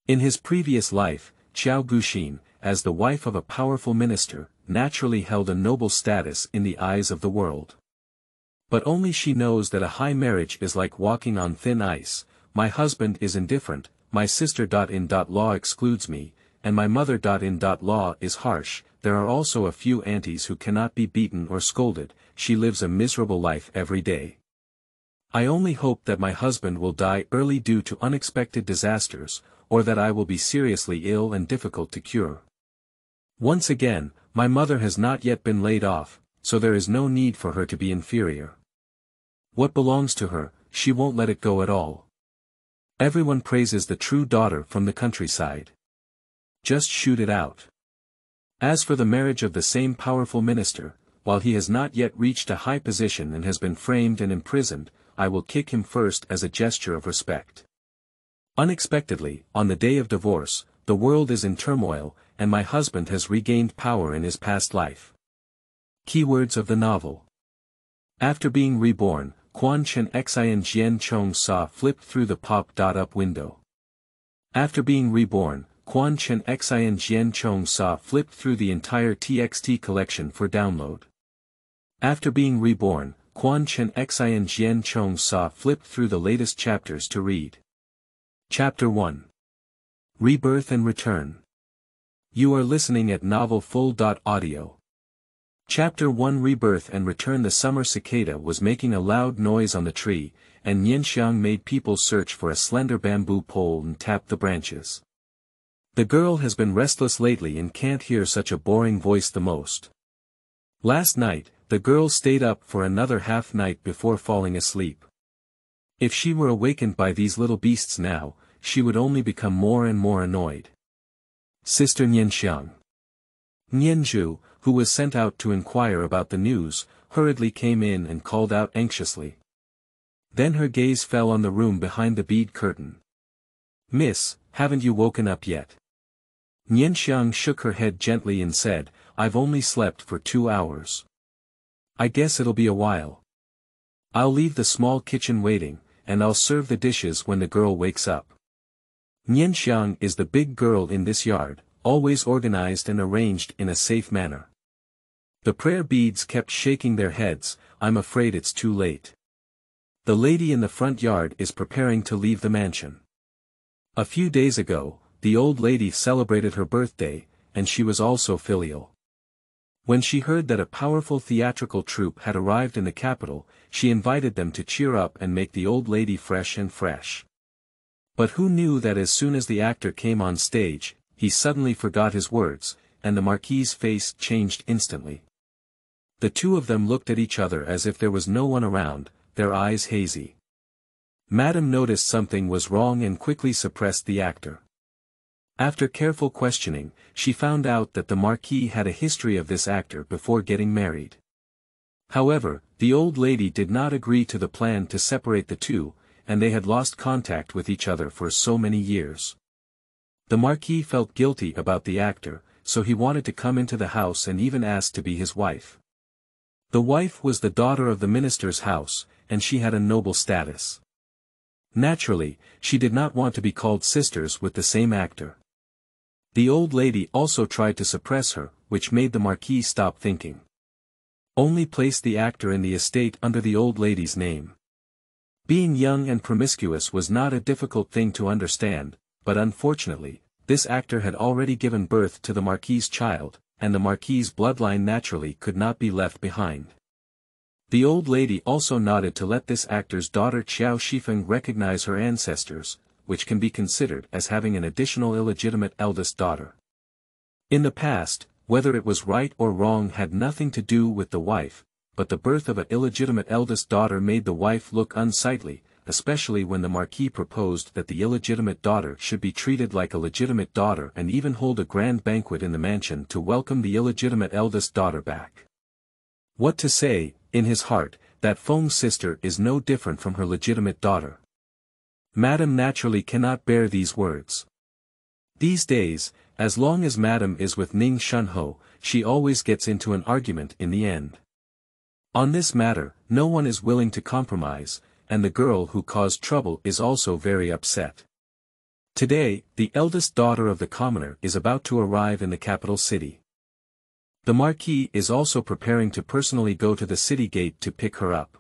In his previous life, Qiao Guxin, as the wife of a powerful minister, naturally held a noble status in the eyes of the world. But only she knows that a high marriage is like walking on thin ice. My husband is indifferent, my sister.in.law excludes me, and my mother.in.law is harsh. There are also a few aunties who cannot be beaten or scolded. She lives a miserable life every day. I only hope that my husband will die early due to unexpected disasters, or that I will be seriously ill and difficult to cure. Once again, my mother has not yet been laid off, so there is no need for her to be inferior. What belongs to her, she won't let it go at all. Everyone praises the true daughter from the countryside. Just shoot it out. As for the marriage of the same powerful minister, while he has not yet reached a high position and has been framed and imprisoned, I will kick him first as a gesture of respect. Unexpectedly, on the day of divorce, the world is in turmoil, and my husband has regained power in his past life. Keywords of the novel. After being reborn, Quan Chen Xin Jian Chong Sa flipped through the pop-up window. After being reborn, Quan Chen Xin Jian Chong Sa flipped through the entire TXT collection for download. After being reborn, Quan Chen Xin Jian Chong Sa flipped through the latest chapters to read. Chapter 1. Rebirth and Return. You are listening at novelfull.audio. Chapter 1 Rebirth and Return. The summer cicada was making a loud noise on the tree, and Nianxiang made people search for a slender bamboo pole and tap the branches. The girl has been restless lately and can't hear such a boring voice the most. Last night, the girl stayed up for another half night before falling asleep. If she were awakened by these little beasts now, she would only become more and more annoyed. Sister Nianxiang. Nianzhu, who was sent out to inquire about the news, hurriedly came in and called out anxiously. Then her gaze fell on the room behind the bead curtain. Miss, haven't you woken up yet? Nianxiang shook her head gently and said, I've only slept for 2 hours. I guess it'll be a while. I'll leave the small kitchen waiting, and I'll serve the dishes when the girl wakes up. Nianxiang is the big girl in this yard, always organized and arranged in a safe manner. The prayer beads kept shaking their heads. I'm afraid it's too late. The lady in the front yard is preparing to leave the mansion. A few days ago, the old lady celebrated her birthday, and she was also filial. When she heard that a powerful theatrical troupe had arrived in the capital, she invited them to cheer up and make the old lady fresh. But who knew that as soon as the actor came on stage, he suddenly forgot his words, and the Marquis's face changed instantly. The two of them looked at each other as if there was no one around, their eyes hazy. Madame noticed something was wrong and quickly suppressed the actor. After careful questioning, she found out that the Marquis had a history of this actor before getting married. However, the old lady did not agree to the plan to separate the two, and they had lost contact with each other for so many years. The Marquis felt guilty about the actor, so he wanted to come into the house and even asked to be his wife. The wife was the daughter of the minister's house, and she had a noble status. Naturally, she did not want to be called sisters with the same actor. The old lady also tried to suppress her, which made the Marquis stop thinking. Only place the actor in the estate under the old lady's name. Being young and promiscuous was not a difficult thing to understand, but unfortunately, this actor had already given birth to the Marquis's child, and the Marquis's bloodline naturally could not be left behind. The old lady also nodded to let this actor's daughter Qiao Shifeng recognize her ancestors, which can be considered as having an additional illegitimate eldest daughter. In the past, whether it was right or wrong had nothing to do with the wife, but the birth of an illegitimate eldest daughter made the wife look unsightly, especially when the Marquis proposed that the illegitimate daughter should be treated like a legitimate daughter and even hold a grand banquet in the mansion to welcome the illegitimate eldest daughter back. What to say, in his heart, that Feng's sister is no different from her legitimate daughter. Madame naturally cannot bear these words. These days, as long as Madame is with Ning Shunho, she always gets into an argument in the end. On this matter, no one is willing to compromise, and the girl who caused trouble is also very upset. Today, the eldest daughter of the commoner is about to arrive in the capital city. The Marquis is also preparing to personally go to the city gate to pick her up.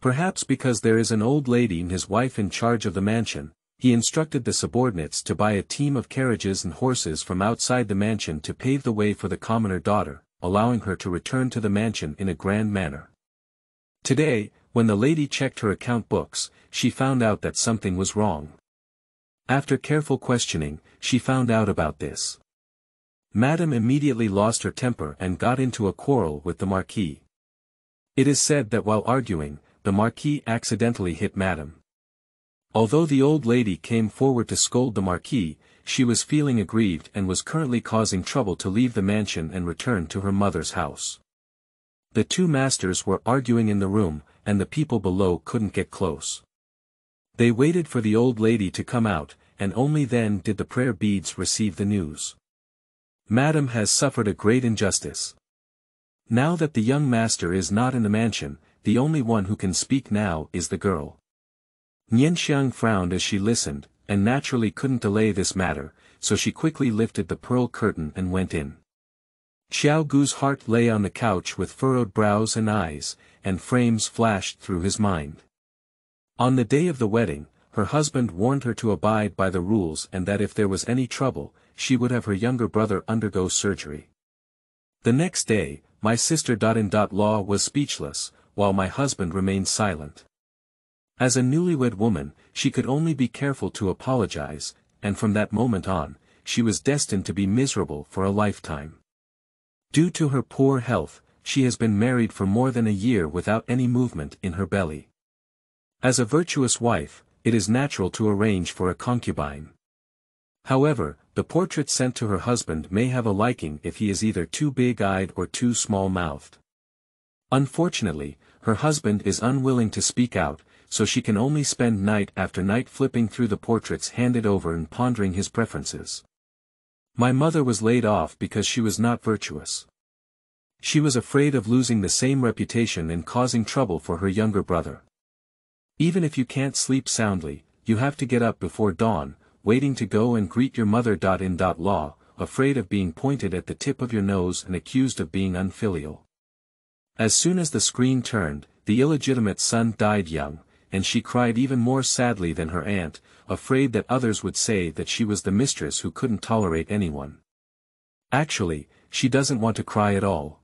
Perhaps because there is an old lady and his wife in charge of the mansion, he instructed the subordinates to buy a team of carriages and horses from outside the mansion to pave the way for the commoner daughter, allowing her to return to the mansion in a grand manner. Today, when the lady checked her account books, she found out that something was wrong. After careful questioning, she found out about this. Madame immediately lost her temper and got into a quarrel with the Marquis. It is said that while arguing, the Marquis accidentally hit Madame. Although the old lady came forward to scold the Marquis, she was feeling aggrieved and was currently causing trouble to leave the mansion and return to her mother's house. The two masters were arguing in the room, and the people below couldn't get close. They waited for the old lady to come out, and only then did the prayer beads receive the news. Madame has suffered a great injustice. Now that the young master is not in the mansion, the only one who can speak now is the girl. Nianxiang frowned as she listened, and naturally couldn't delay this matter, so she quickly lifted the pearl curtain and went in. Qiao Gu's heart lay on the couch with furrowed brows and eyes, and frames flashed through his mind. On the day of the wedding, her husband warned her to abide by the rules and that if there was any trouble, she would have her younger brother undergo surgery. The next day, my sister-in-law was speechless, while my husband remained silent. As a newlywed woman, she could only be careful to apologize, and from that moment on, she was destined to be miserable for a lifetime. Due to her poor health, she has been married for more than a year without any movement in her belly. As a virtuous wife, it is natural to arrange for a concubine. However, the portrait sent to her husband may have a liking if he is either too big-eyed or too small-mouthed. Unfortunately, her husband is unwilling to speak out, so she can only spend night after night flipping through the portraits handed over and pondering his preferences. My mother was laid off because she was not virtuous. She was afraid of losing the same reputation and causing trouble for her younger brother. Even if you can't sleep soundly, you have to get up before dawn, waiting to go and greet your mother-in-law, afraid of being pointed at the tip of your nose and accused of being unfilial. As soon as the screen turned, the illegitimate son died young, and she cried even more sadly than her aunt, afraid that others would say that she was the mistress who couldn't tolerate anyone. Actually, she doesn't want to cry at all.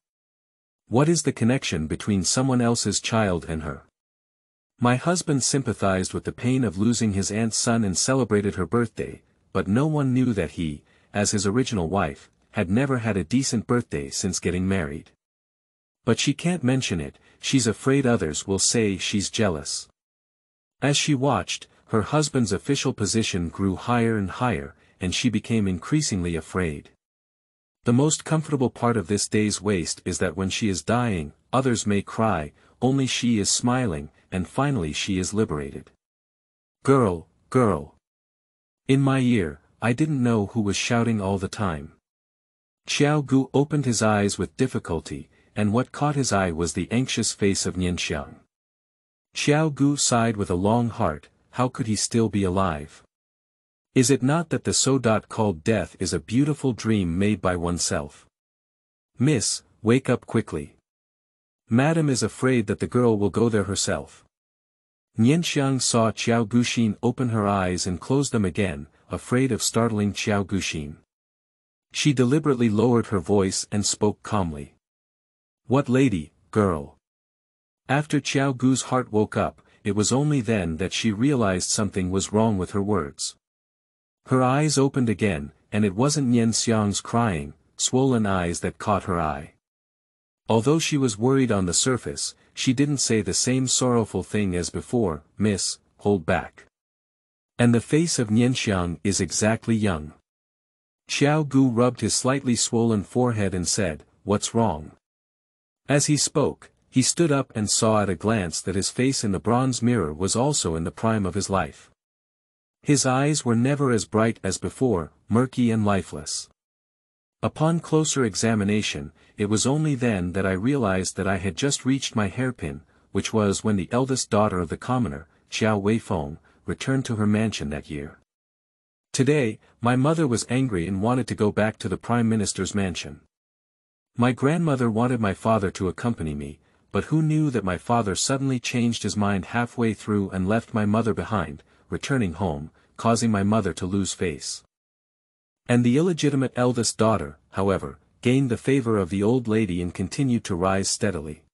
What is the connection between someone else's child and her? My husband sympathized with the pain of losing his aunt's son and celebrated her birthday, but no one knew that he, as his original wife, had never had a decent birthday since getting married. But she can't mention it, she's afraid others will say she's jealous. As she watched, her husband's official position grew higher and higher, and she became increasingly afraid. The most comfortable part of this day's waste is that when she is dying, others may cry, only she is smiling, and finally she is liberated. Girl, girl. In my ear, I didn't know who was shouting all the time. Qiao Gu opened his eyes with difficulty, and what caught his eye was the anxious face of Nianxiang. Qiao Gu sighed with a long heart, how could he still be alive? Is it not that the so-called death is a beautiful dream made by oneself? Miss, wake up quickly. Madame is afraid that the girl will go there herself. Nianxiang saw Qiao Guxin open her eyes and close them again, afraid of startling Qiao Guxin. She deliberately lowered her voice and spoke calmly. What lady, girl? After Qiao Gu's heart woke up, it was only then that she realized something was wrong with her words. Her eyes opened again, and it wasn't Nianxiang's crying, swollen eyes that caught her eye. Although she was worried on the surface, she didn't say the same sorrowful thing as before, Miss, hold back. And the face of Nianxiang is exactly young. Qiao Gu rubbed his slightly swollen forehead and said, what's wrong? As he spoke, he stood up and saw at a glance that his face in the bronze mirror was also in the prime of his life. His eyes were never as bright as before, murky and lifeless. Upon closer examination, it was only then that I realized that I had just reached my hairpin, which was when the eldest daughter of the commoner, Qiao Weifeng, returned to her mansion that year. Today, my mother was angry and wanted to go back to the Prime Minister's mansion. My grandmother wanted my father to accompany me, but who knew that my father suddenly changed his mind halfway through and left my mother behind, returning home, causing my mother to lose face. And the illegitimate eldest daughter, however, gained the favor of the old lady and continued to rise steadily.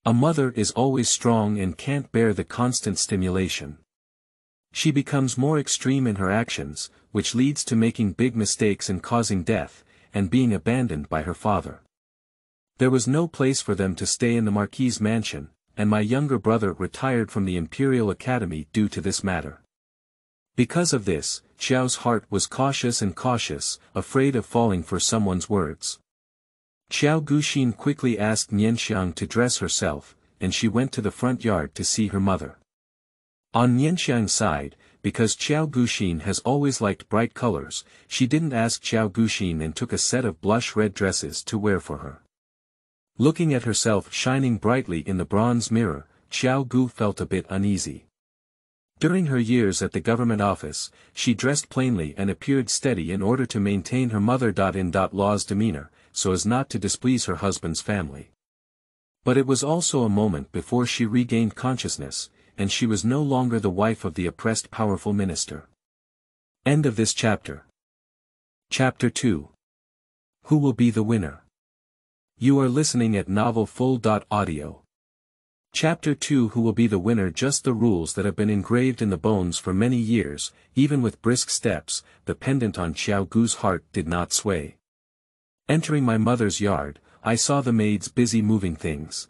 A mother is always strong and can't bear the constant stimulation. She becomes more extreme in her actions, which leads to making big mistakes and causing death, and being abandoned by her father. There was no place for them to stay in the Marquis's mansion, and my younger brother retired from the Imperial Academy due to this matter. Because of this, Qiao's heart was cautious, afraid of falling for someone's words. Qiao Guxin quickly asked Nianxiang to dress herself, and she went to the front yard to see her mother. On Nianxiang's side, because Qiao Guxin has always liked bright colors, she didn't ask Qiao Guxin and took a set of blush red dresses to wear for her. Looking at herself shining brightly in the bronze mirror, Qiao Gu felt a bit uneasy. During her years at the government office, she dressed plainly and appeared steady in order to maintain her mother-in-law's demeanor, so as not to displease her husband's family. But it was also a moment before she regained consciousness, and she was no longer the wife of the oppressed powerful minister. End of this chapter. Chapter 2. Who will be the winner? You are listening at novelfull.audio. Chapter 2. Who will be the winner? Just the rules that have been engraved in the bones for many years. Even with brisk steps, the pendant on Qiao Gu's heart did not sway. Entering my mother's yard, I saw the maids busy moving things.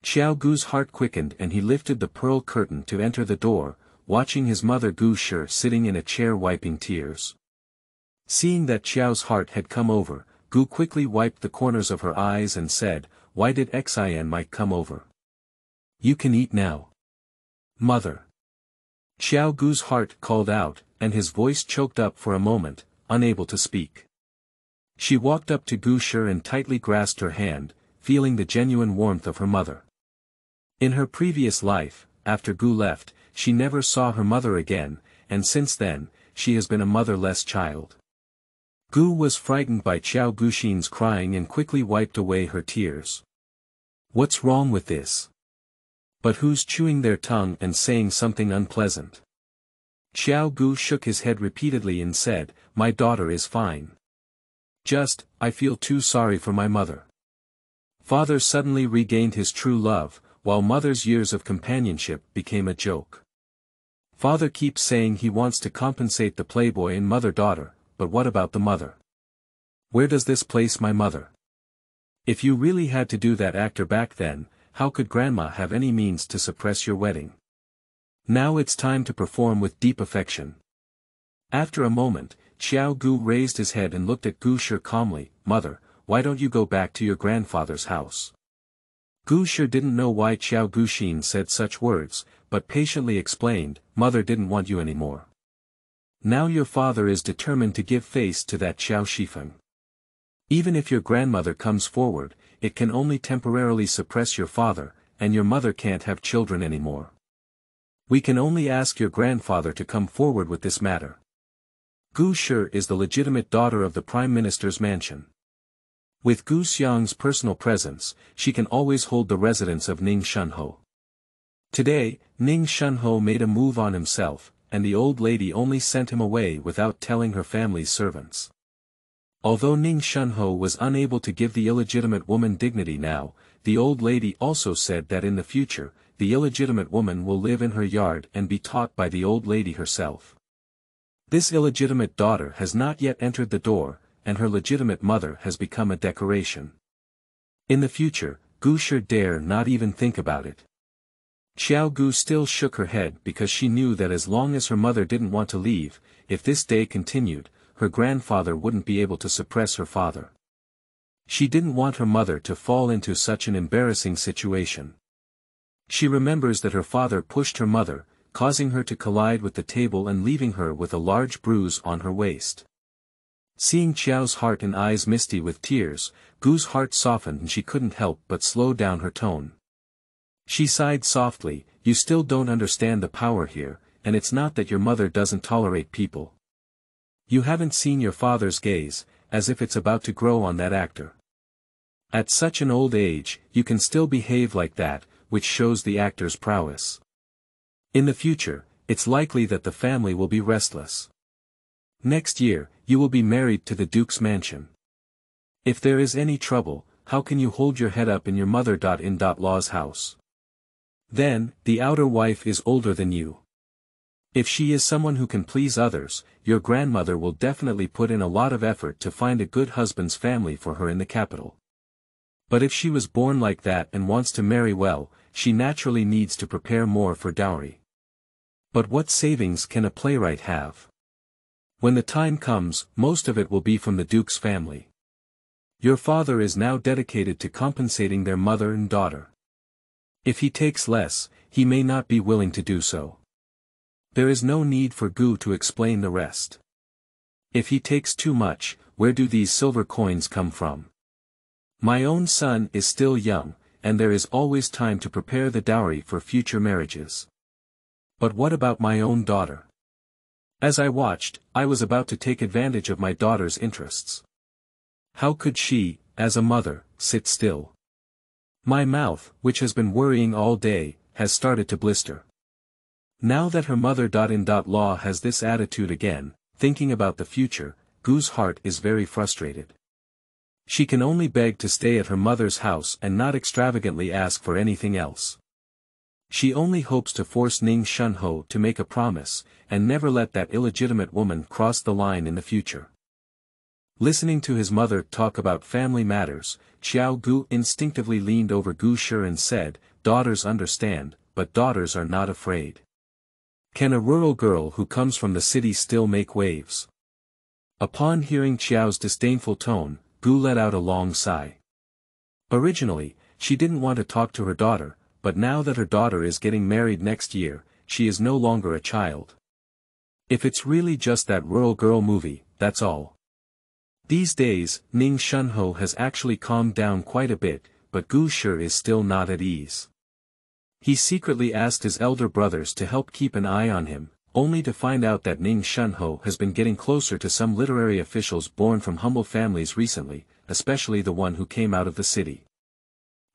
Qiao Gu's heart quickened and he lifted the pearl curtain to enter the door, watching his mother Gu Shi sitting in a chair wiping tears. Seeing that Qiao's heart had come over, Gu quickly wiped the corners of her eyes and said, "Why did Xin Mike come over? You can eat now." "Mother." Qiao Gu's heart called out, and his voice choked up for a moment, unable to speak. She walked up to Gu Shi and tightly grasped her hand, feeling the genuine warmth of her mother. In her previous life, after Gu left, she never saw her mother again, and since then, she has been a motherless child. Gu was frightened by Qiao Guxin's crying and quickly wiped away her tears. "What's wrong with this? But who's chewing their tongue and saying something unpleasant?" Qiao Gu shook his head repeatedly and said, "My daughter is fine. Just, I feel too sorry for my mother." Father suddenly regained his true love, while mother's years of companionship became a joke. Father keeps saying he wants to compensate the playboy and mother-daughter, but what about the mother? Where does this place my mother? If you really had to do that actor back then, how could grandma have any means to suppress your wedding? Now it's time to perform with deep affection. After a moment, Qiao Gu raised his head and looked at Gu Shi calmly. "Mother, why don't you go back to your grandfather's house?" Gu Shi didn't know why Qiao Guxin said such words, but patiently explained, "Mother didn't want you anymore. Now your father is determined to give face to that Qiao Shifeng. Even if your grandmother comes forward, it can only temporarily suppress your father, and your mother can't have children anymore. We can only ask your grandfather to come forward with this matter." Gu Shi is the legitimate daughter of the Prime Minister's mansion. With Gu Xiang's personal presence, she can always hold the residence of Ning Shunho. Today, Ning Shunho made a move on himself, and the old lady only sent him away without telling her family's servants. Although Ning Shunho was unable to give the illegitimate woman dignity now, the old lady also said that in the future, the illegitimate woman will live in her yard and be taught by the old lady herself. This illegitimate daughter has not yet entered the door, and her legitimate mother has become a decoration. In the future, Gu Shi dare not even think about it. Qiao Gu still shook her head because she knew that as long as her mother didn't want to leave, if this day continued, her grandfather wouldn't be able to suppress her father. She didn't want her mother to fall into such an embarrassing situation. She remembers that her father pushed her mother, causing her to collide with the table and leaving her with a large bruise on her waist. Seeing Qiao's heart and eyes misty with tears, Gu's heart softened and she couldn't help but slow down her tone. She sighed softly, "You still don't understand the power here, and it's not that your mother doesn't tolerate people. You haven't seen your father's gaze, as if it's about to grow on that actor. At such an old age, you can still behave like that, which shows the actor's prowess. In the future, it's likely that the family will be restless. Next year, you will be married to the Duke's mansion. If there is any trouble, how can you hold your head up in your mother-in-law's house? Then, the outer wife is older than you. If she is someone who can please others, your grandmother will definitely put in a lot of effort to find a good husband's family for her in the capital. But if she was born like that and wants to marry well, she naturally needs to prepare more for dowry. But what savings can a playwright have? When the time comes, most of it will be from the Duke's family. Your father is now dedicated to compensating their mother and daughter. If he takes less, he may not be willing to do so. There is no need for Gu to explain the rest. If he takes too much, where do these silver coins come from? My own son is still young, and there is always time to prepare the dowry for future marriages. But what about my own daughter? As I watched, I was about to take advantage of my daughter's interests. How could she, as a mother, sit still? My mouth, which has been worrying all day, has started to blister. Now that her mother-in-law has this attitude again, thinking about the future, Gu's heart is very frustrated. She can only beg to stay at her mother's house and not extravagantly ask for anything else. She only hopes to force Ning Shunho to make a promise, and never let that illegitimate woman cross the line in the future. Listening to his mother talk about family matters, Qiao Gu instinctively leaned over Gu Shi and said, "Daughters understand, but daughters are not afraid." Can a rural girl who comes from the city still make waves? Upon hearing Qiao's disdainful tone, Gu let out a long sigh. Originally, she didn't want to talk to her daughter, but now that her daughter is getting married next year, she is no longer a child. If it's really just that rural girl movie, that's all. These days, Ning Shunho has actually calmed down quite a bit, but Gu Shi is still not at ease. He secretly asked his elder brothers to help keep an eye on him, only to find out that Ning Shunho has been getting closer to some literary officials born from humble families recently, especially the one who came out of the city.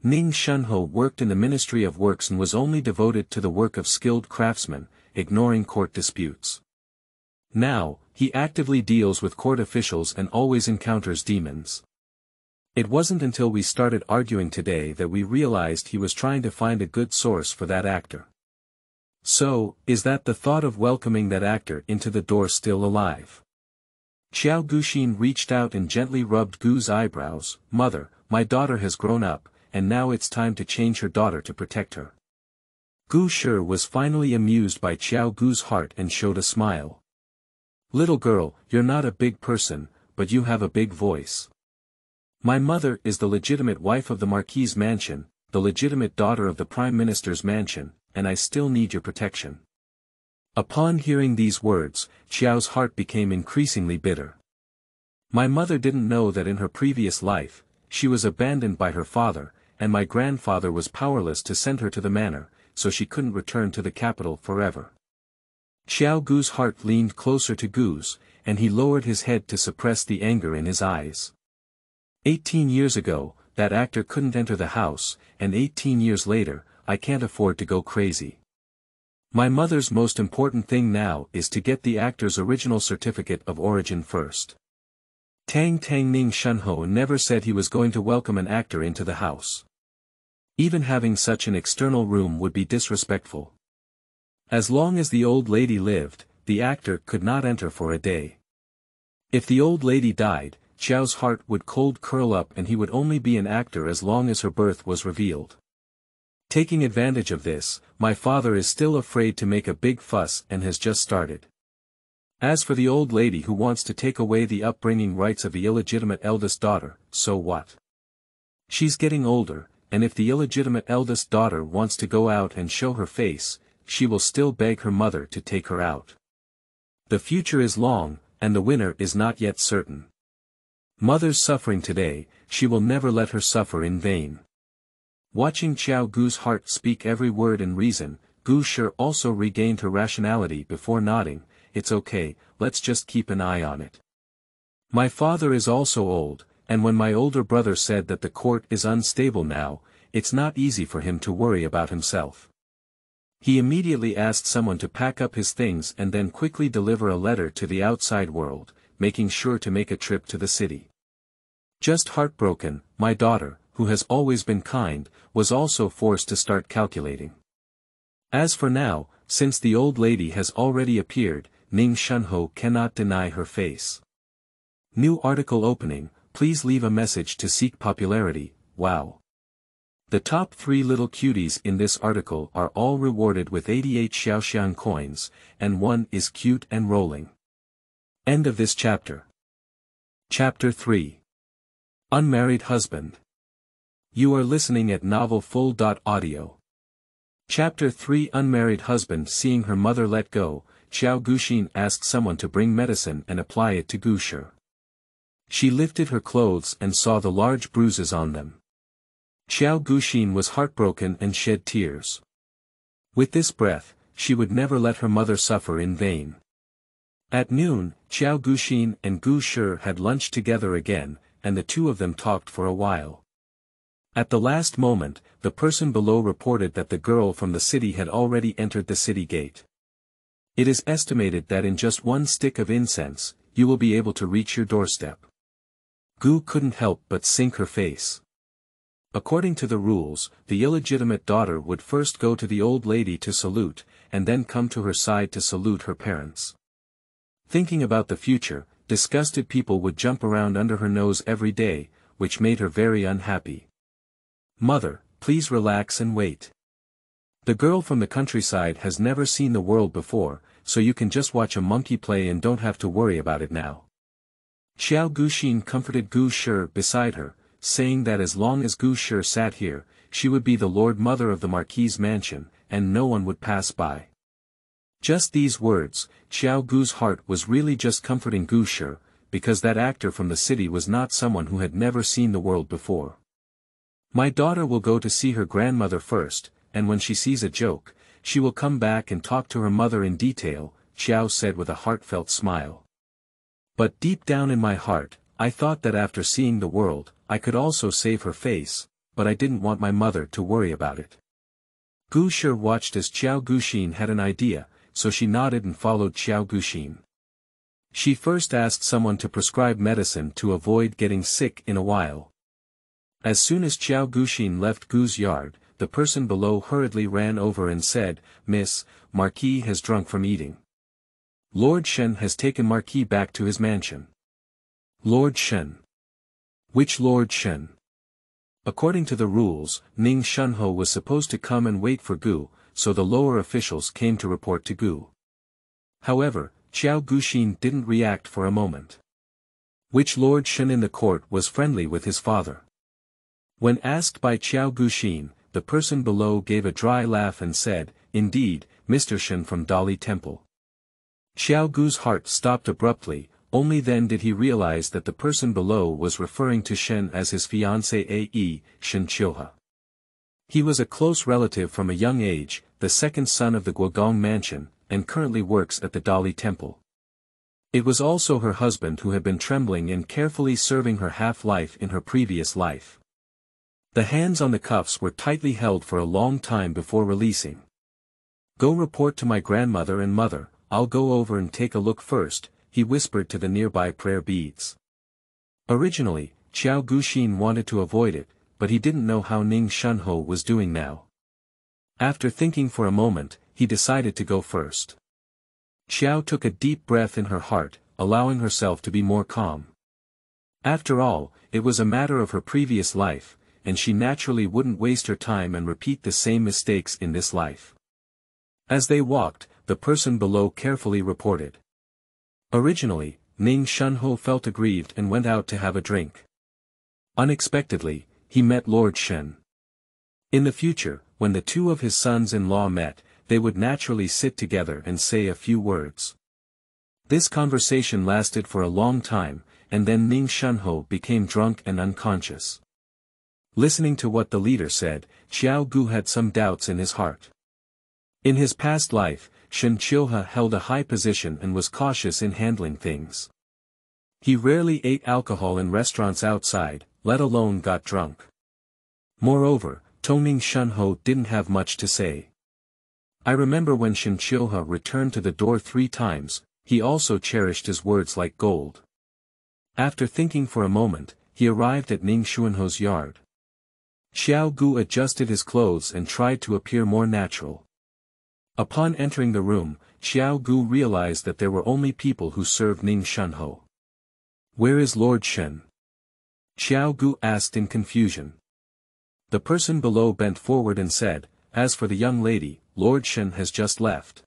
Ning Shunho worked in the Ministry of Works and was only devoted to the work of skilled craftsmen, ignoring court disputes. Now, he actively deals with court officials and always encounters demons. It wasn't until we started arguing today that we realized he was trying to find a good source for that actor. So, is that the thought of welcoming that actor into the door still alive? Qiao Guxin reached out and gently rubbed Gu's eyebrows. "Mother, my daughter has grown up, and now it's time to change her daughter to protect her." Gu Shi was finally amused by Qiao Gu's heart and showed a smile. "Little girl, you're not a big person, but you have a big voice. My mother is the legitimate wife of the Marquis's mansion, the legitimate daughter of the Prime Minister's mansion, and I still need your protection." Upon hearing these words, Qiao's heart became increasingly bitter. My mother didn't know that in her previous life, she was abandoned by her father, and my grandfather was powerless to send her to the manor, so she couldn't return to the capital forever. Qiao Gu's heart leaned closer to Gu's, and he lowered his head to suppress the anger in his eyes. 18 years ago, that actor couldn't enter the house, and 18 years later, I can't afford to go crazy. My mother's most important thing now is to get the actor's original certificate of origin first. Ning Shunho never said he was going to welcome an actor into the house. Even having such an external room would be disrespectful. As long as the old lady lived, the actor could not enter for a day. If the old lady died, Qiao's heart would cold curl up and he would only be an actor as long as her birth was revealed. Taking advantage of this, my father is still afraid to make a big fuss and has just started. As for the old lady who wants to take away the upbringing rights of the illegitimate eldest daughter, so what? She's getting older, and if the illegitimate eldest daughter wants to go out and show her face, she will still beg her mother to take her out. The future is long, and the winner is not yet certain. Mother's suffering today, she will never let her suffer in vain. Watching Qiao Gu's heart speak every word and reason, Gu Shi also regained her rationality before nodding. "It's okay, let's just keep an eye on it. My father is also old, and when my older brother said that the court is unstable now, it's not easy for him to worry about himself. He immediately asked someone to pack up his things and then quickly deliver a letter to the outside world, making sure to make a trip to the city. Just heartbroken, my daughter, who has always been kind, was also forced to start calculating. As for now, since the old lady has already appeared, Ning Shunho cannot deny her face. New article opening, please leave a message to seek popularity, wow. The top 3 little cuties in this article are all rewarded with 88 Xiaoxiang coins, and one is cute and rolling. End of this chapter. Chapter 3. Unmarried Husband. You are listening at novelfull.audio. Chapter 3. Unmarried Husband. Seeing her mother let go, Qiao Guxin asked someone to bring medicine and apply it to Gushi. She lifted her clothes and saw the large bruises on them. Qiao Guxin was heartbroken and shed tears. With this breath, she would never let her mother suffer in vain. At noon, Qiao Guxin and Gushi had lunch together again, and the two of them talked for a while. At the last moment, the person below reported that the girl from the city had already entered the city gate. It is estimated that in just one stick of incense, you will be able to reach your doorstep. Gu couldn't help but sink her face. According to the rules, the illegitimate daughter would first go to the old lady to salute, and then come to her side to salute her parents. Thinking about the future, disgusted people would jump around under her nose every day, which made her very unhappy. Mother, please relax and wait. The girl from the countryside has never seen the world before, so you can just watch a monkey play and don't have to worry about it now. Qiao Guxin comforted Gushi beside her, saying that as long as Gushi sat here, she would be the Lord Mother of the Marquis's mansion, and no one would pass by. Just these words, Qiao Gu's heart was really just comforting Gushi, because that actor from the city was not someone who had never seen the world before. My daughter will go to see her grandmother first, and when she sees a joke, she will come back and talk to her mother in detail, Qiao said with a heartfelt smile. But deep down in my heart, I thought that after seeing the world, I could also save her face, but I didn't want my mother to worry about it. Gushi watched as Qiao Guxin had an idea, so she nodded and followed Qiao Guxin. She first asked someone to prescribe medicine to avoid getting sick in a while. As soon as Qiao Guxin left Gu's yard, the person below hurriedly ran over and said, "Miss, Marquis has drunk from eating. Lord Shen has taken Marquis back to his mansion." Lord Shen. Which Lord Shen? According to the rules, Ning Shunho was supposed to come and wait for Gu, so the lower officials came to report to Gu. However, Qiao Guxin didn't react for a moment. Which Lord Shen in the court was friendly with his father? When asked by Qiao Guxin, the person below gave a dry laugh and said, "Indeed, Mr. Shen from Dali Temple." Qiao Gu's heart stopped abruptly. Only then did he realize that the person below was referring to Shen as his fiancée A.E., Shen Chioha. He was a close relative from a young age, the second son of the Guogong mansion, and currently works at the Dali Temple. It was also her husband who had been trembling and carefully serving her half-life in her previous life. The hands on the cuffs were tightly held for a long time before releasing. "Go report to my grandmother and mother, I'll go over and take a look first," he whispered to the nearby prayer beads. Originally, Qiao Guxin wanted to avoid it, but he didn't know how Ning Shunho was doing now. After thinking for a moment, he decided to go first. Qiao took a deep breath in her heart, allowing herself to be more calm. After all, it was a matter of her previous life, and she naturally wouldn't waste her time and repeat the same mistakes in this life. As they walked, the person below carefully reported. Originally, Ning Shunho felt aggrieved and went out to have a drink. Unexpectedly, he met Lord Shen. In the future, when the two of his sons-in-law met, they would naturally sit together and say a few words. This conversation lasted for a long time, and then Ning Shunho became drunk and unconscious. Listening to what the leader said, Qiao Gu had some doubts in his heart. In his past life, Shen Qiuhe held a high position and was cautious in handling things. He rarely ate alcohol in restaurants outside, let alone got drunk. Moreover, Tongning Shunho didn't have much to say. I remember when Shen Qiuhe returned to the door 3 times, he also cherished his words like gold. After thinking for a moment, he arrived at Ning Xuanho's yard. Xiao Gu adjusted his clothes and tried to appear more natural. Upon entering the room, Xiao Gu realized that there were only people who served Ning Xuanho. "Where is Lord Shen?" Xiao Gu asked in confusion. The person below bent forward and said, "As for the young lady, Lord Shen has just left."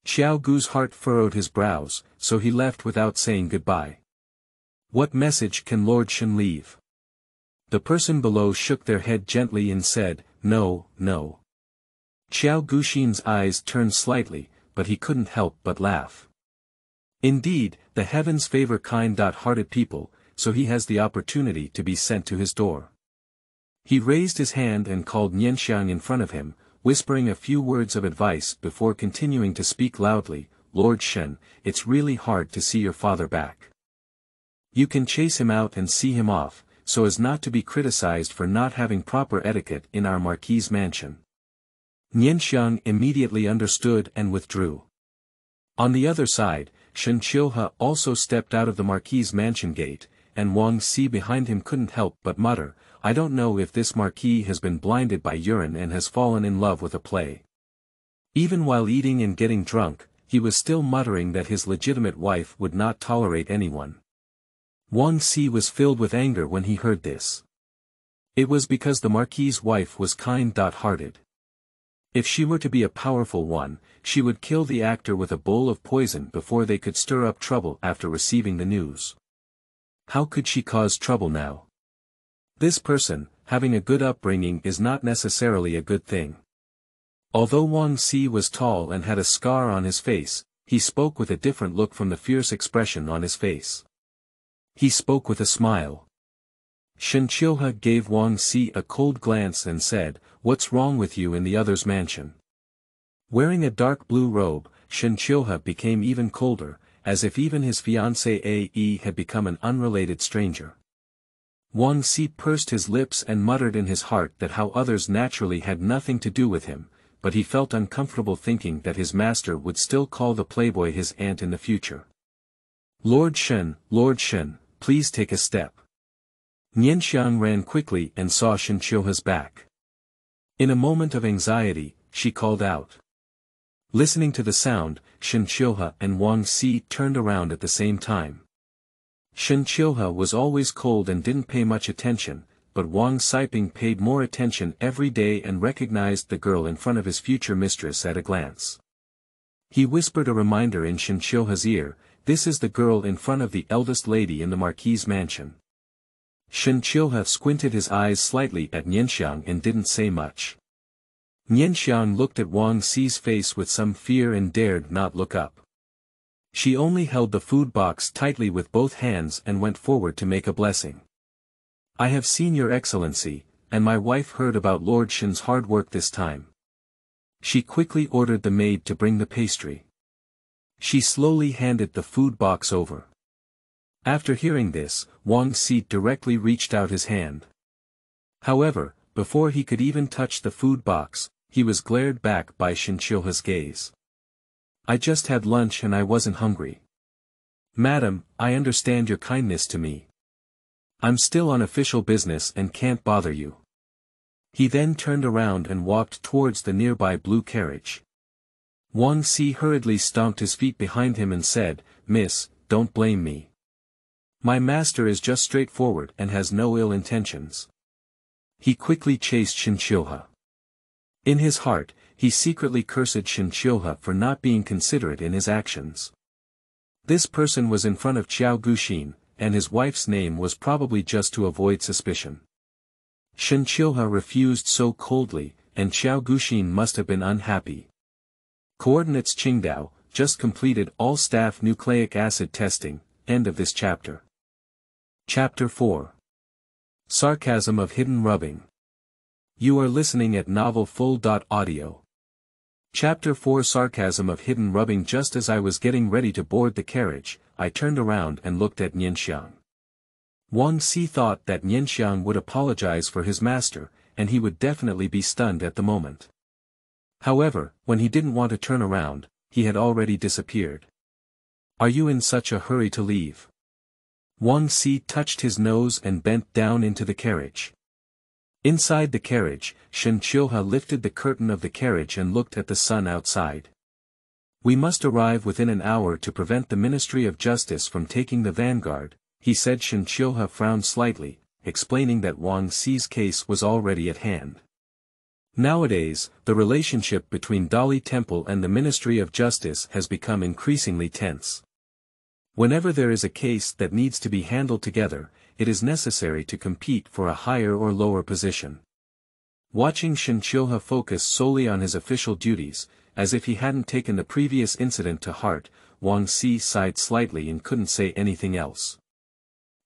Xiao Gu's heart furrowed his brows, so he left without saying goodbye. "What message can Lord Shen leave?" The person below shook their head gently and said, "No, no." Qiao Guxin's eyes turned slightly, but he couldn't help but laugh. Indeed, the heavens favor kind-hearted people, so he has the opportunity to be sent to his door. He raised his hand and called Nianxiang in front of him, whispering a few words of advice before continuing to speak loudly, "Lord Shen, it's really hard to see your father back. You can chase him out and see him off, so as not to be criticized for not having proper etiquette in our marquis' mansion." Nianxiang immediately understood and withdrew. On the other side, Shen Qiuhe also stepped out of the marquis' mansion gate, and Wang Si behind him couldn't help but mutter, "I don't know if this marquis has been blinded by urine and has fallen in love with a play." Even while eating and getting drunk, he was still muttering that his legitimate wife would not tolerate anyone. Wang Si was filled with anger when he heard this. It was because the marquis' wife was kind-hearted. If she were to be a powerful one, she would kill the actor with a bowl of poison before they could stir up trouble after receiving the news. How could she cause trouble now? This person, having a good upbringing is not necessarily a good thing. Although Wang Si was tall and had a scar on his face, he spoke with a different look from the fierce expression on his face. He spoke with a smile. Shen Qiuhe gave Wang Si a cold glance and said, "What's wrong with you in the other's mansion?" Wearing a dark blue robe, Shen Qiuhe became even colder, as if even his fiancée Ae had become an unrelated stranger. Wang Si pursed his lips and muttered in his heart that how others naturally had nothing to do with him, but he felt uncomfortable thinking that his master would still call the playboy his aunt in the future. Lord Shen, please take a step." Nianxiang ran quickly and saw Shen Qiuhe's back. In a moment of anxiety, she called out. Listening to the sound, Shen Qiuhe and Wang Si turned around at the same time. Shen Qiuhe was always cold and didn't pay much attention, but Wang Siping paid more attention every day and recognized the girl in front of his future mistress at a glance. He whispered a reminder in Shen Qiuhe's ear, "This is the girl in front of the eldest lady in the marquis' mansion." Shen Qiuhe squinted his eyes slightly at Nianxiang and didn't say much. Nianxiang looked at Wang Si's face with some fear and dared not look up. She only held the food box tightly with both hands and went forward to make a blessing. "I have seen your excellency, and my wife heard about Lord Shen's hard work this time." She quickly ordered the maid to bring the pastry. She slowly handed the food box over. After hearing this, Wang Si directly reached out his hand. However, before he could even touch the food box, he was glared back by Shen Qiuhe's gaze. "I just had lunch and I wasn't hungry. Madam, I understand your kindness to me. I'm still on official business and can't bother you." He then turned around and walked towards the nearby blue carriage. Wang Si hurriedly stomped his feet behind him and said, "Miss, don't blame me. My master is just straightforward and has no ill intentions." He quickly chased Shen Qiuhe. In his heart, he secretly cursed Shen Qiuhe for not being considerate in his actions. This person was in front of Qiao Guxin, and his wife's name was probably just to avoid suspicion. Shen Qiuhe refused so coldly, and Qiao Guxin must have been unhappy. Coordinates Qingdao, just completed all staff nucleic acid testing, end of this chapter. Chapter 4. Sarcasm of Hidden Rubbing. You are listening at novelfull.audio. Chapter 4 Sarcasm of Hidden Rubbing. Just as I was getting ready to board the carriage, I turned around and looked at Nianxiang. Wang Si thought that Nianxiang would apologize for his master, and he would definitely be stunned at the moment. However, when he didn't want to turn around, he had already disappeared. Are you in such a hurry to leave? Wang Si touched his nose and bent down into the carriage. Inside the carriage, Shen Qiuhe lifted the curtain of the carriage and looked at the sun outside. We must arrive within an hour to prevent the Ministry of Justice from taking the vanguard, he said. Shen Qiuhe frowned slightly, explaining that Wang Si's case was already at hand. Nowadays, the relationship between Dali Temple and the Ministry of Justice has become increasingly tense. Whenever there is a case that needs to be handled together, it is necessary to compete for a higher or lower position. Watching Shen Qiuhe focus solely on his official duties, as if he hadn't taken the previous incident to heart, Wang Si sighed slightly and couldn't say anything else.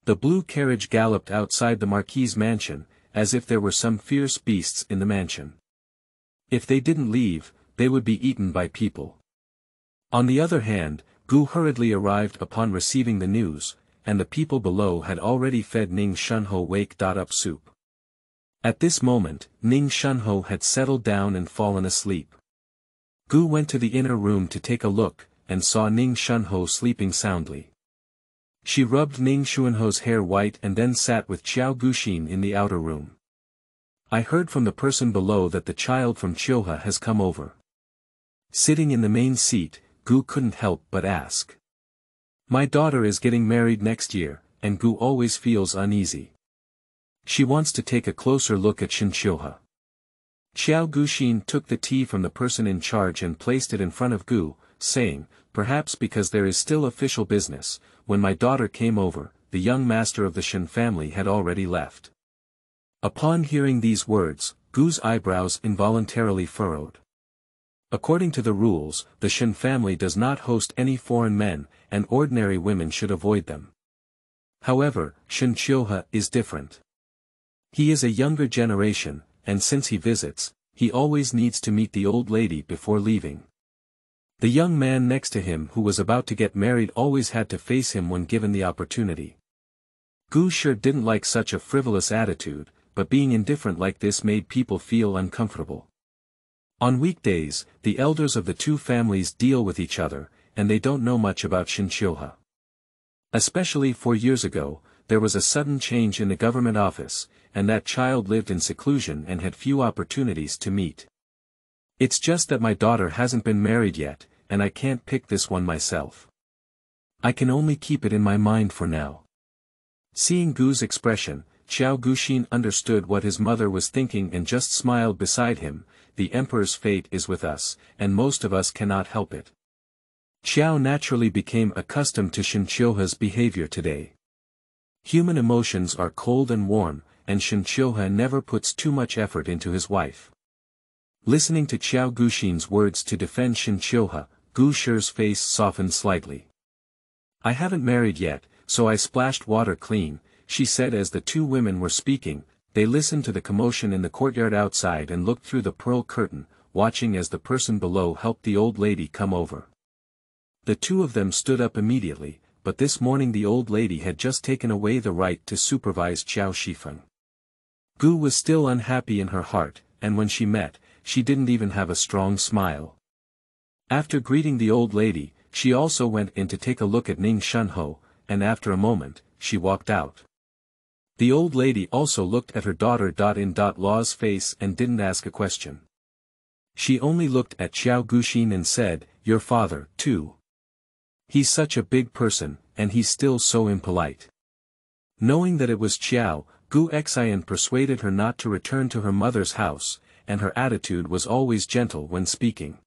The blue carriage galloped outside the Marquis's mansion, as if there were some fierce beasts in the mansion. If they didn't leave, they would be eaten by people. On the other hand, Gu hurriedly arrived upon receiving the news, and the people below had already fed Ning Shunho wake-up soup. At this moment, Ning Shunho had settled down and fallen asleep. Gu went to the inner room to take a look, and saw Ning Shunho sleeping soundly. She rubbed Ning Shunho's hair white and then sat with Qiao Guxin in the outer room. I heard from the person below that the child from Qiuhe has come over. Sitting in the main seat, Gu couldn't help but ask. My daughter is getting married next year, and Gu always feels uneasy. She wants to take a closer look at Shen Qiuhe. Qiao Guxin took the tea from the person in charge and placed it in front of Gu, saying, perhaps because there is still official business, when my daughter came over, the young master of the Shen family had already left. Upon hearing these words, Gu's eyebrows involuntarily furrowed. According to the rules, the Shen family does not host any foreign men, and ordinary women should avoid them. However, Shen Qiuhe is different. He is a younger generation, and since he visits, he always needs to meet the old lady before leaving. The young man next to him who was about to get married always had to face him when given the opportunity. Gu sure didn't like such a frivolous attitude, but being indifferent like this made people feel uncomfortable. On weekdays, the elders of the two families deal with each other, and they don't know much about Shen Qiuhe. Especially 4 years ago, there was a sudden change in the government office, and that child lived in seclusion and had few opportunities to meet. It's just that my daughter hasn't been married yet, and I can't pick this one myself. I can only keep it in my mind for now. Seeing Gu's expression, Qiao Guxin understood what his mother was thinking and just smiled beside him. The emperor's fate is with us, and most of us cannot help it. Qiao naturally became accustomed to Shen Qiuhe's behavior today. Human emotions are cold and warm, and Shen Qiuhe never puts too much effort into his wife. Listening to Qiao Guxin's words to defend Shen Qiuhe, Gu Shi's face softened slightly. I haven't married yet, so I splashed water clean, she said as the two women were speaking. They listened to the commotion in the courtyard outside and looked through the pearl curtain, watching as the person below helped the old lady come over. The two of them stood up immediately, but this morning the old lady had just taken away the right to supervise Qiao Shifeng. Gu was still unhappy in her heart, and when she met, she didn't even have a strong smile. After greeting the old lady, she also went in to take a look at Ning Shunho, and after a moment, she walked out. The old lady also looked at her daughter-in-law's face and didn't ask a question. She only looked at Qiao Guxin and said, your father, too. He's such a big person, and he's still so impolite. Knowing that it was Qiao, Gu Xian persuaded her not to return to her mother's house, and her attitude was always gentle when speaking.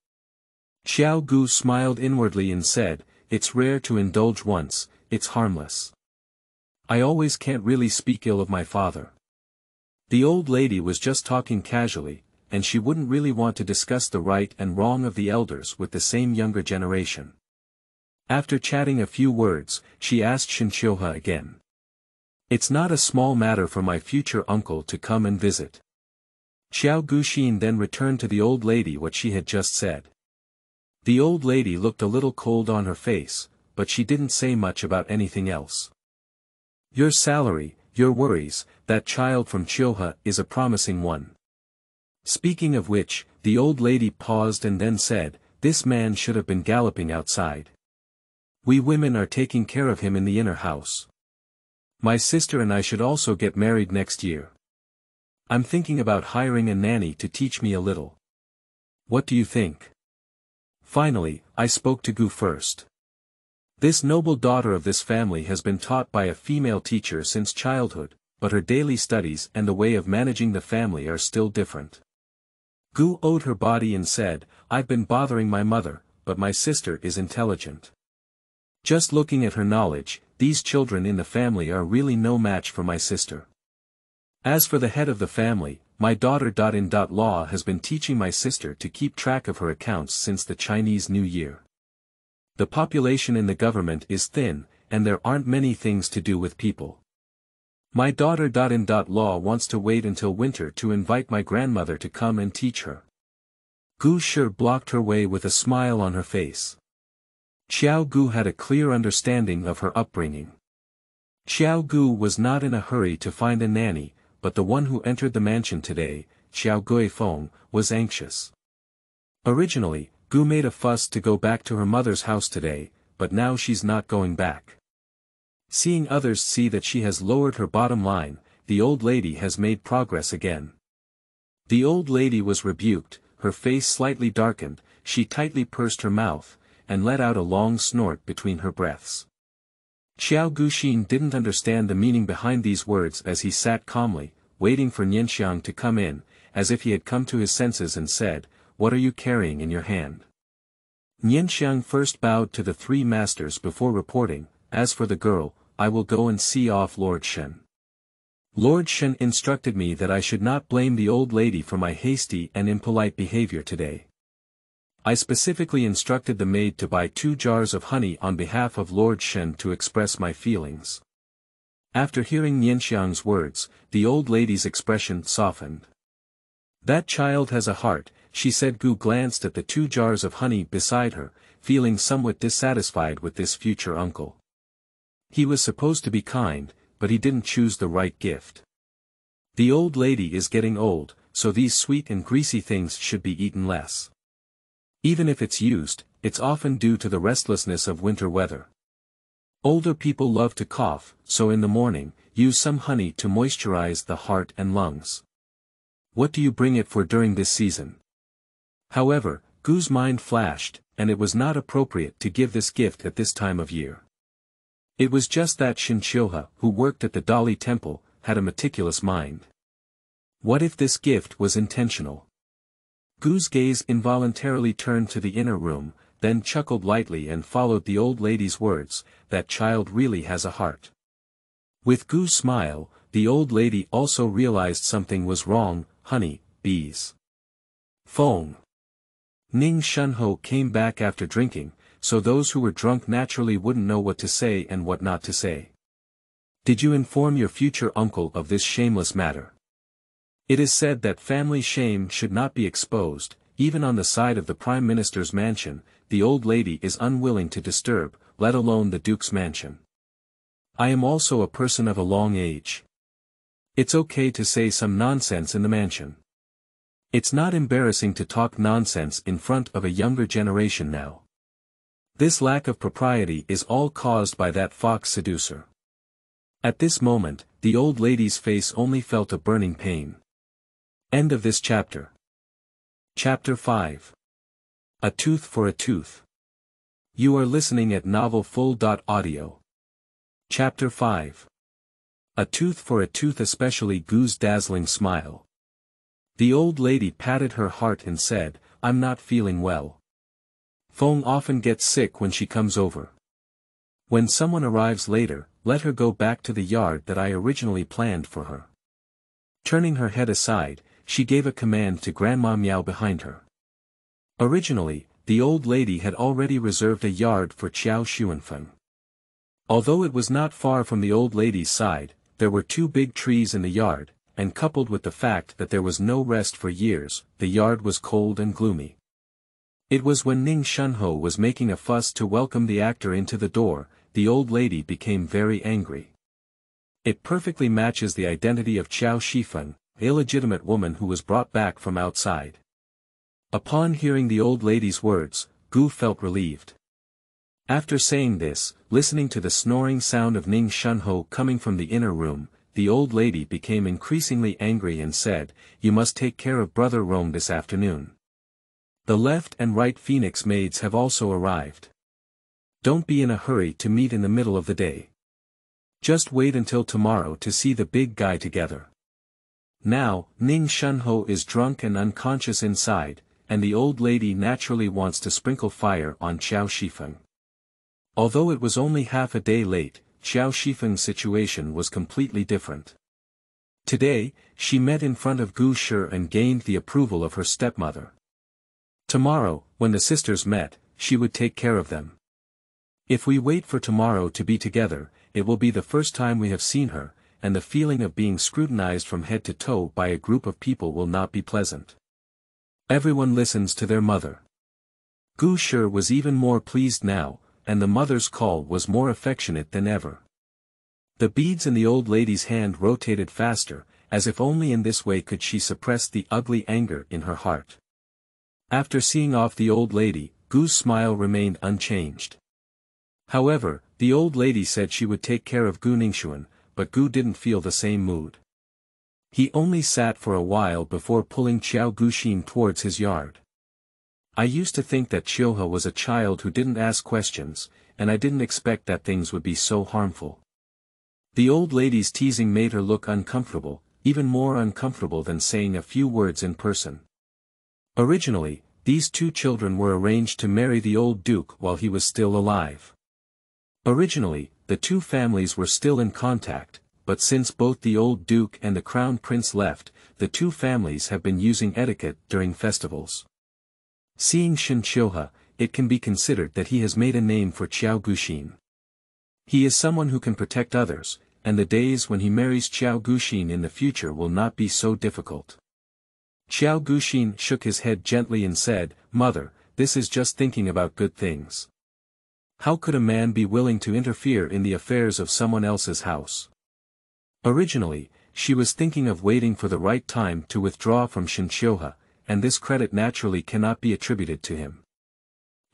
Qiao Gu smiled inwardly and said, it's rare to indulge once, it's harmless. I always can't really speak ill of my father. The old lady was just talking casually, and she wouldn't really want to discuss the right and wrong of the elders with the same younger generation. After chatting a few words, she asked Shen Qiuhe again. It's not a small matter for my future uncle to come and visit. Qiao Guxin then returned to the old lady what she had just said. The old lady looked a little cold on her face, but she didn't say much about anything else. Your salary, your worries, that child from Chioha is a promising one. Speaking of which, the old lady paused and then said, this man should have been galloping outside. We women are taking care of him in the inner house. My sister and I should also get married next year. I'm thinking about hiring a nanny to teach me a little. What do you think? Finally, I spoke to Gu first. This noble daughter of this family has been taught by a female teacher since childhood, but her daily studies and the way of managing the family are still different. Gu owed her body and said, I've been bothering my mother, but my sister is intelligent. Just looking at her knowledge, these children in the family are really no match for my sister. As for the head of the family, my daughter.in.law has been teaching my sister to keep track of her accounts since the Chinese New Year. The population in the government is thin, and there aren't many things to do with people. My daughter.in.law wants to wait until winter to invite my grandmother to come and teach her. Gu Shi blocked her way with a smile on her face. Qiao Gu had a clear understanding of her upbringing. Qiao Gu was not in a hurry to find a nanny, but the one who entered the mansion today, Qiao Guifeng, was anxious. Originally, Gu made a fuss to go back to her mother's house today, but now she's not going back. Seeing others see that she has lowered her bottom line, the old lady has made progress again. The old lady was rebuked, her face slightly darkened, she tightly pursed her mouth, and let out a long snort between her breaths. Qiao Guxin didn't understand the meaning behind these words as he sat calmly, waiting for Nianxiang to come in, as if he had come to his senses and said, What are you carrying in your hand? Nianxiang first bowed to the three masters before reporting, As for the girl, I will go and see off Lord Shen. Lord Shen instructed me that I should not blame the old lady for my hasty and impolite behavior today. I specifically instructed the maid to buy 2 jars of honey on behalf of Lord Shen to express my feelings. After hearing Nianxiang's words, the old lady's expression softened. That child has a heart, she said. Gu glanced at the 2 jars of honey beside her, feeling somewhat dissatisfied with this future uncle. He was supposed to be kind, but he didn't choose the right gift. The old lady is getting old, so these sweet and greasy things should be eaten less. Even if it's used, it's often due to the restlessness of winter weather. Older people love to cough, so in the morning, use some honey to moisturize the heart and lungs. What do you bring it for during this season? However, Gu's mind flashed, and it was not appropriate to give this gift at this time of year. It was just that Shin Chioha, who worked at the Dali temple, had a meticulous mind. What if this gift was intentional? Gu's gaze involuntarily turned to the inner room, then chuckled lightly and followed the old lady's words, that child really has a heart. With Gu's smile, the old lady also realized something was wrong. Honey, bees. Feng. Ning Shunho came back after drinking, so those who were drunk naturally wouldn't know what to say and what not to say. Did you inform your future uncle of this shameless matter? It is said that family shame should not be exposed, even on the side of the Prime Minister's mansion. The old lady is unwilling to disturb, let alone the Duke's mansion. I am also a person of a long age. It's okay to say some nonsense in the mansion. It's not embarrassing to talk nonsense in front of a younger generation now. This lack of propriety is all caused by that fox seducer. At this moment, the old lady's face only felt a burning pain. End of this chapter. Chapter 5. A Tooth for a Tooth. You are listening at novelfull.audio. Chapter 5. A Tooth for a Tooth. Especially Gu's dazzling smile. The old lady patted her heart and said, I'm not feeling well. Feng often gets sick when she comes over. When someone arrives later, let her go back to the yard that I originally planned for her. Turning her head aside, she gave a command to Grandma Miao behind her. Originally, the old lady had already reserved a yard for Qiao Xuanfeng. Although it was not far from the old lady's side, there were 2 big trees in the yard, and coupled with the fact that there was no rest for years, the yard was cold and gloomy. It was when Ning Shunho was making a fuss to welcome the actor into the door, the old lady became very angry. It perfectly matches the identity of Qiao Shifeng, the illegitimate woman who was brought back from outside. Upon hearing the old lady's words, Gu felt relieved. After saying this, listening to the snoring sound of Ning Shunho coming from the inner room, the old lady became increasingly angry and said, "You must take care of Brother Rong this afternoon. The left and right Phoenix maids have also arrived. Don't be in a hurry to meet in the middle of the day. Just wait until tomorrow to see the big guy together." Now, Ning Shunho is drunk and unconscious inside, and the old lady naturally wants to sprinkle fire on Qiao Shifeng. Although it was only half a day late, Qiao Shifeng's situation was completely different. Today, she met in front of Gu Shi and gained the approval of her stepmother. Tomorrow, when the sisters met, she would take care of them. If we wait for tomorrow to be together, it will be the first time we have seen her, and the feeling of being scrutinized from head to toe by a group of people will not be pleasant. Everyone listens to their mother. Gu Shi was even more pleased now, and the mother's call was more affectionate than ever. The beads in the old lady's hand rotated faster, as if only in this way could she suppress the ugly anger in her heart. After seeing off the old lady, Gu's smile remained unchanged. However, the old lady said she would take care of Gu Ningxuan, but Gu didn't feel the same mood. He only sat for a while before pulling Qiao Guxin towards his yard. "I used to think that Qiuhe was a child who didn't ask questions, and I didn't expect that things would be so harmful." The old lady's teasing made her look uncomfortable, even more uncomfortable than saying a few words in person. Originally, these two children were arranged to marry the old duke while he was still alive. Originally, the two families were still in contact, but since both the old duke and the crown prince left, the two families have been using etiquette during festivals. Seeing Shin Qiuhe, it can be considered that he has made a name for Qiao Guxin. He is someone who can protect others, and the days when he marries Qiao Guxin in the future will not be so difficult. Qiao Guxin shook his head gently and said, "Mother, this is just thinking about good things. How could a man be willing to interfere in the affairs of someone else's house?" Originally, she was thinking of waiting for the right time to withdraw from Shin Qiuhe, and this credit naturally cannot be attributed to him.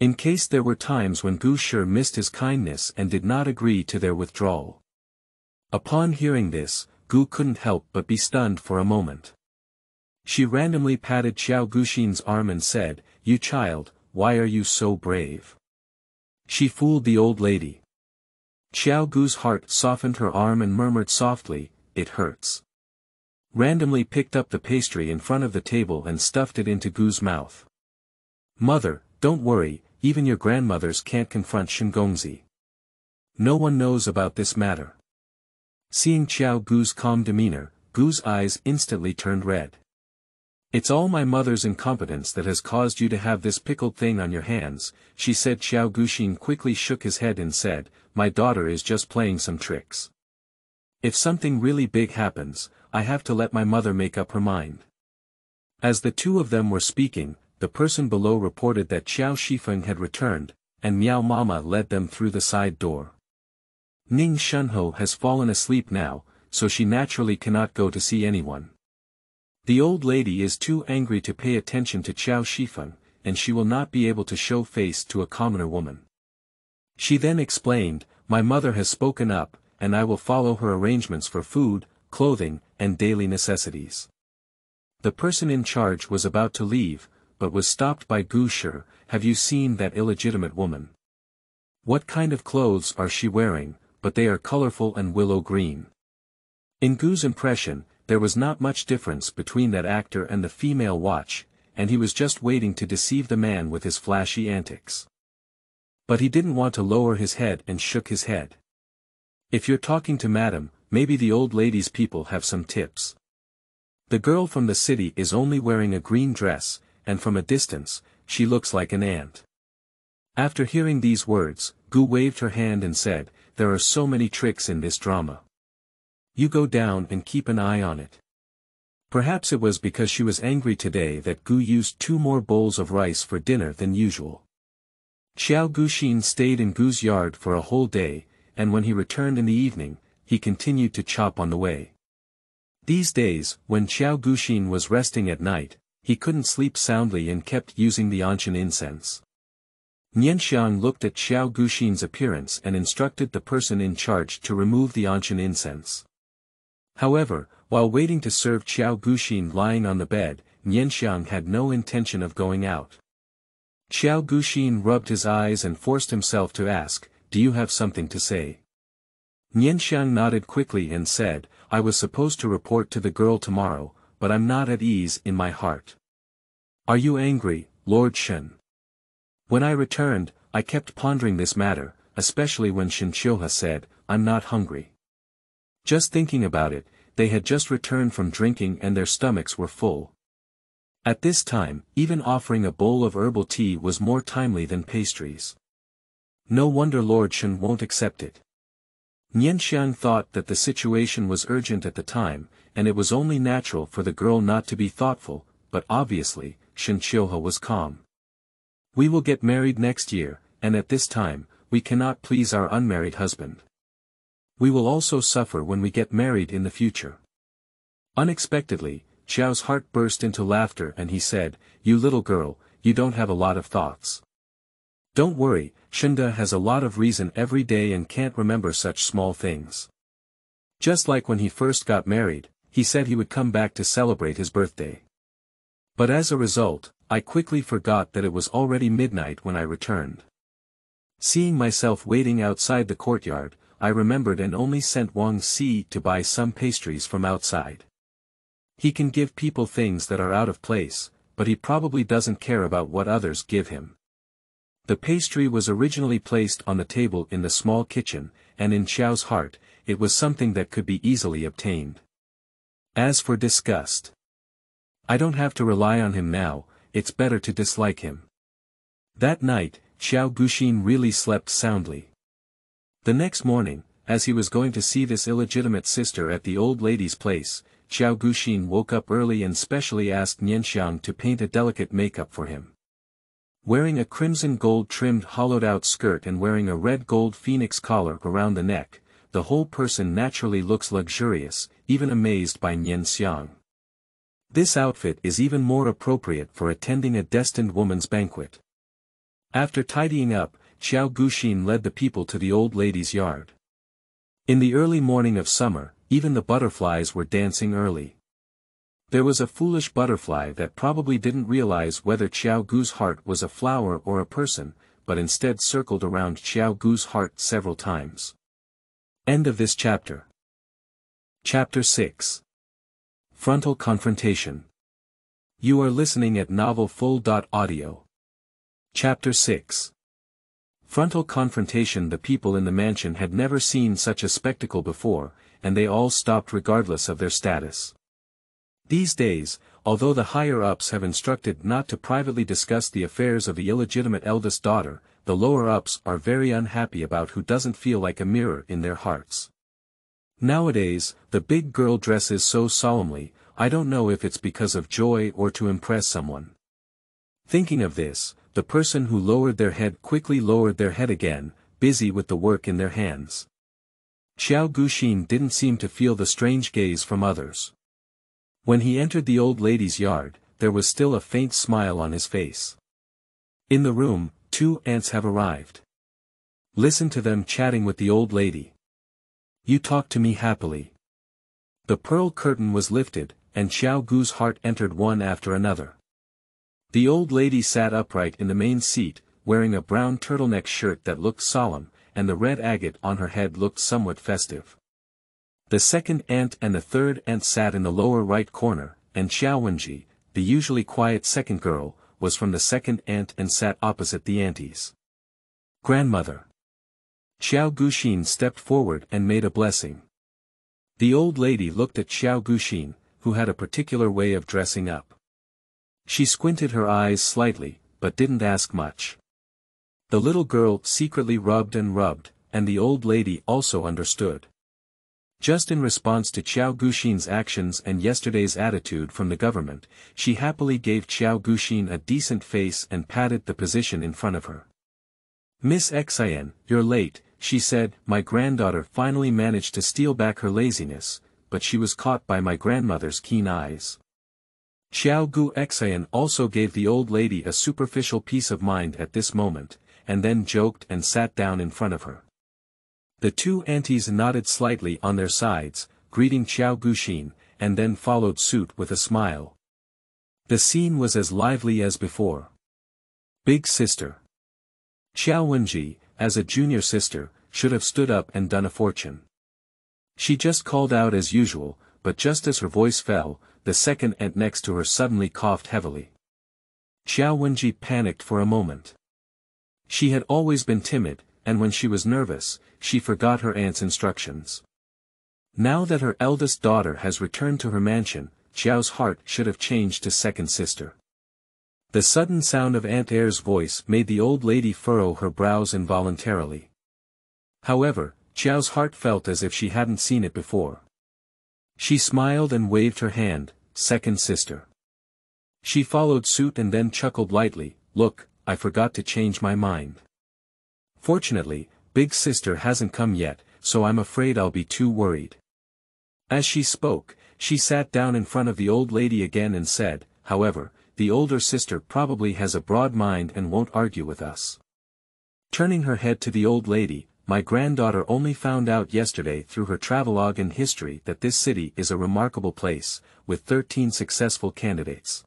In case there were times when Gu Shi missed his kindness and did not agree to their withdrawal. Upon hearing this, Gu couldn't help but be stunned for a moment. She randomly patted Qiao Guxin's arm and said, "You child, why are you so brave?" She fooled the old lady. Qiao Gu's heart softened her arm and murmured softly, "It hurts." Randomly picked up the pastry in front of the table and stuffed it into Gu's mouth. "Mother, don't worry, even your grandmothers can't confront Shingongzi. No one knows about this matter." Seeing Qiao Gu's calm demeanor, Gu's eyes instantly turned red. "It's all my mother's incompetence that has caused you to have this pickled thing on your hands," she said. Qiao Guxin quickly shook his head and said, "My daughter is just playing some tricks. If something really big happens, I have to let my mother make up her mind." As the two of them were speaking, the person below reported that Qiao Shifeng had returned, and Miao Mama led them through the side door. Ning Shunho has fallen asleep now, so she naturally cannot go to see anyone. The old lady is too angry to pay attention to Qiao Shifeng, and she will not be able to show face to a commoner woman. She then explained, "My mother has spoken up, and I will follow her arrangements for food, clothing, and daily necessities." The person in charge was about to leave, but was stopped by Gu Shi. "Have you seen that illegitimate woman? What kind of clothes are she wearing? But they are colorful and willow green." In Gu's impression, there was not much difference between that actor and the female watch, and he was just waiting to deceive the man with his flashy antics. But he didn't want to lower his head and shook his head. "If you're talking to madam, maybe the old lady's people have some tips. The girl from the city is only wearing a green dress, and from a distance, she looks like an ant." After hearing these words, Gu waved her hand and said, "There are so many tricks in this drama. You go down and keep an eye on it. Perhaps it was because she was angry today that Gu used 2 more bowls of rice for dinner than usual. Qiao Guxin stayed in Gu's yard for a whole day, and when he returned in the evening, he continued to chop on the way. These days, when Qiao Guxin was resting at night, he couldn't sleep soundly and kept using the ancient incense. Nianxiang looked at Qiao Guxin's appearance and instructed the person in charge to remove the ancient incense. However, while waiting to serve Qiao Guxin lying on the bed, Nianxiang had no intention of going out. Qiao Guxin rubbed his eyes and forced himself to ask, "Do you have something to say?" Nianxiang nodded quickly and said, "I was supposed to report to the girl tomorrow, but I'm not at ease in my heart." "Are you angry, Lord Shen?" "When I returned, I kept pondering this matter, especially when Shen Qiuhe said, 'I'm not hungry.' Just thinking about it, they had just returned from drinking and their stomachs were full. At this time, even offering a bowl of herbal tea was more timely than pastries. No wonder Lord Shen won't accept it." Nianxiang thought that the situation was urgent at the time, and it was only natural for the girl not to be thoughtful, but obviously, Shen Qiuhe was calm. "We will get married next year, and at this time, we cannot please our unmarried husband. We will also suffer when we get married in the future." Unexpectedly, Qiao's heart burst into laughter and he said, "You little girl, you don't have a lot of thoughts. Don't worry, Shenda has a lot of reason every day and can't remember such small things. Just like when he first got married, he said he would come back to celebrate his birthday. But as a result, I quickly forgot that it was already midnight when I returned. Seeing myself waiting outside the courtyard, I remembered and only sent Wang Si to buy some pastries from outside. He can give people things that are out of place, but he probably doesn't care about what others give him." The pastry was originally placed on the table in the small kitchen, and in Qiao's heart, it was something that could be easily obtained. As for disgust, I don't have to rely on him now, it's better to dislike him. That night, Qiao Guxin really slept soundly. The next morning, as he was going to see this illegitimate sister at the old lady's place, Qiao Guxin woke up early and specially asked Nianxiang to paint a delicate makeup for him. Wearing a crimson gold-trimmed hollowed-out skirt and wearing a red gold phoenix collar around the neck, the whole person naturally looks luxurious, even amazed by Nianxiang. This outfit is even more appropriate for attending a destined woman's banquet. After tidying up, Qiao Guxin led the people to the old lady's yard. In the early morning of summer, even the butterflies were dancing early. There was a foolish butterfly that probably didn't realize whether Qiao Gu's heart was a flower or a person, but instead circled around Qiao Gu's heart several times. End of this chapter. Chapter 6. Frontal Confrontation. You are listening at novelfull.audio. Chapter 6. Frontal Confrontation. The people in the mansion had never seen such a spectacle before, and they all stopped regardless of their status. These days, although the higher-ups have instructed not to privately discuss the affairs of the illegitimate eldest daughter, the lower-ups are very unhappy about who doesn't feel like a mirror in their hearts. Nowadays, the big girl dresses so solemnly, I don't know if it's because of joy or to impress someone. Thinking of this, the person who lowered their head quickly lowered their head again, busy with the work in their hands. Qiao Guxin didn't seem to feel the strange gaze from others. When he entered the old lady's yard, there was still a faint smile on his face. In the room, 2 aunts have arrived. Listen to them chatting with the old lady. You talk to me happily. The pearl curtain was lifted, and Qiao Gu's heart entered one after another. The old lady sat upright in the main seat, wearing a brown turtleneck shirt that looked solemn, and the red agate on her head looked somewhat festive. The second aunt and the third aunt sat in the lower right corner, and Xiao Wenji, the usually quiet second girl, was from the second aunt and sat opposite the aunties. Grandmother. Qiao Guxin stepped forward and made a blessing. The old lady looked at Qiao Guxin, who had a particular way of dressing up. She squinted her eyes slightly, but didn't ask much. The little girl secretly rubbed and rubbed, and the old lady also understood. Just in response to Qiao Guxin's actions and yesterday's attitude from the government, she happily gave Qiao Guxin a decent face and patted the position in front of her. "Miss Xian, you're late," she said. My granddaughter finally managed to steal back her laziness, but she was caught by my grandmother's keen eyes. Qiao Guxin also gave the old lady a superficial peace of mind at this moment, and then joked and sat down in front of her. The two aunties nodded slightly on their sides, greeting Qiao Guxin, and then followed suit with a smile. The scene was as lively as before. Big sister. Qiao Wenji, as a junior sister, should have stood up and done a fortune. She just called out as usual, but just as her voice fell, the second aunt next to her suddenly coughed heavily. Qiao Wenji panicked for a moment. She had always been timid, and when she was nervous, she forgot her aunt's instructions. Now that her eldest daughter has returned to her mansion, Qiao's heart should have changed to second sister. The sudden sound of Aunt Air's voice made the old lady furrow her brows involuntarily. However, Qiao's heart felt as if she hadn't seen it before. She smiled and waved her hand, "Second sister." She followed suit and then chuckled lightly, "Look, I forgot to change my mind. Fortunately, big sister hasn't come yet, so I'm afraid I'll be too worried." As she spoke, she sat down in front of the old lady again and said, "However, the older sister probably has a broad mind and won't argue with us." Turning her head to the old lady, "My granddaughter only found out yesterday through her travelogue in history that this city is a remarkable place, with 13 successful candidates.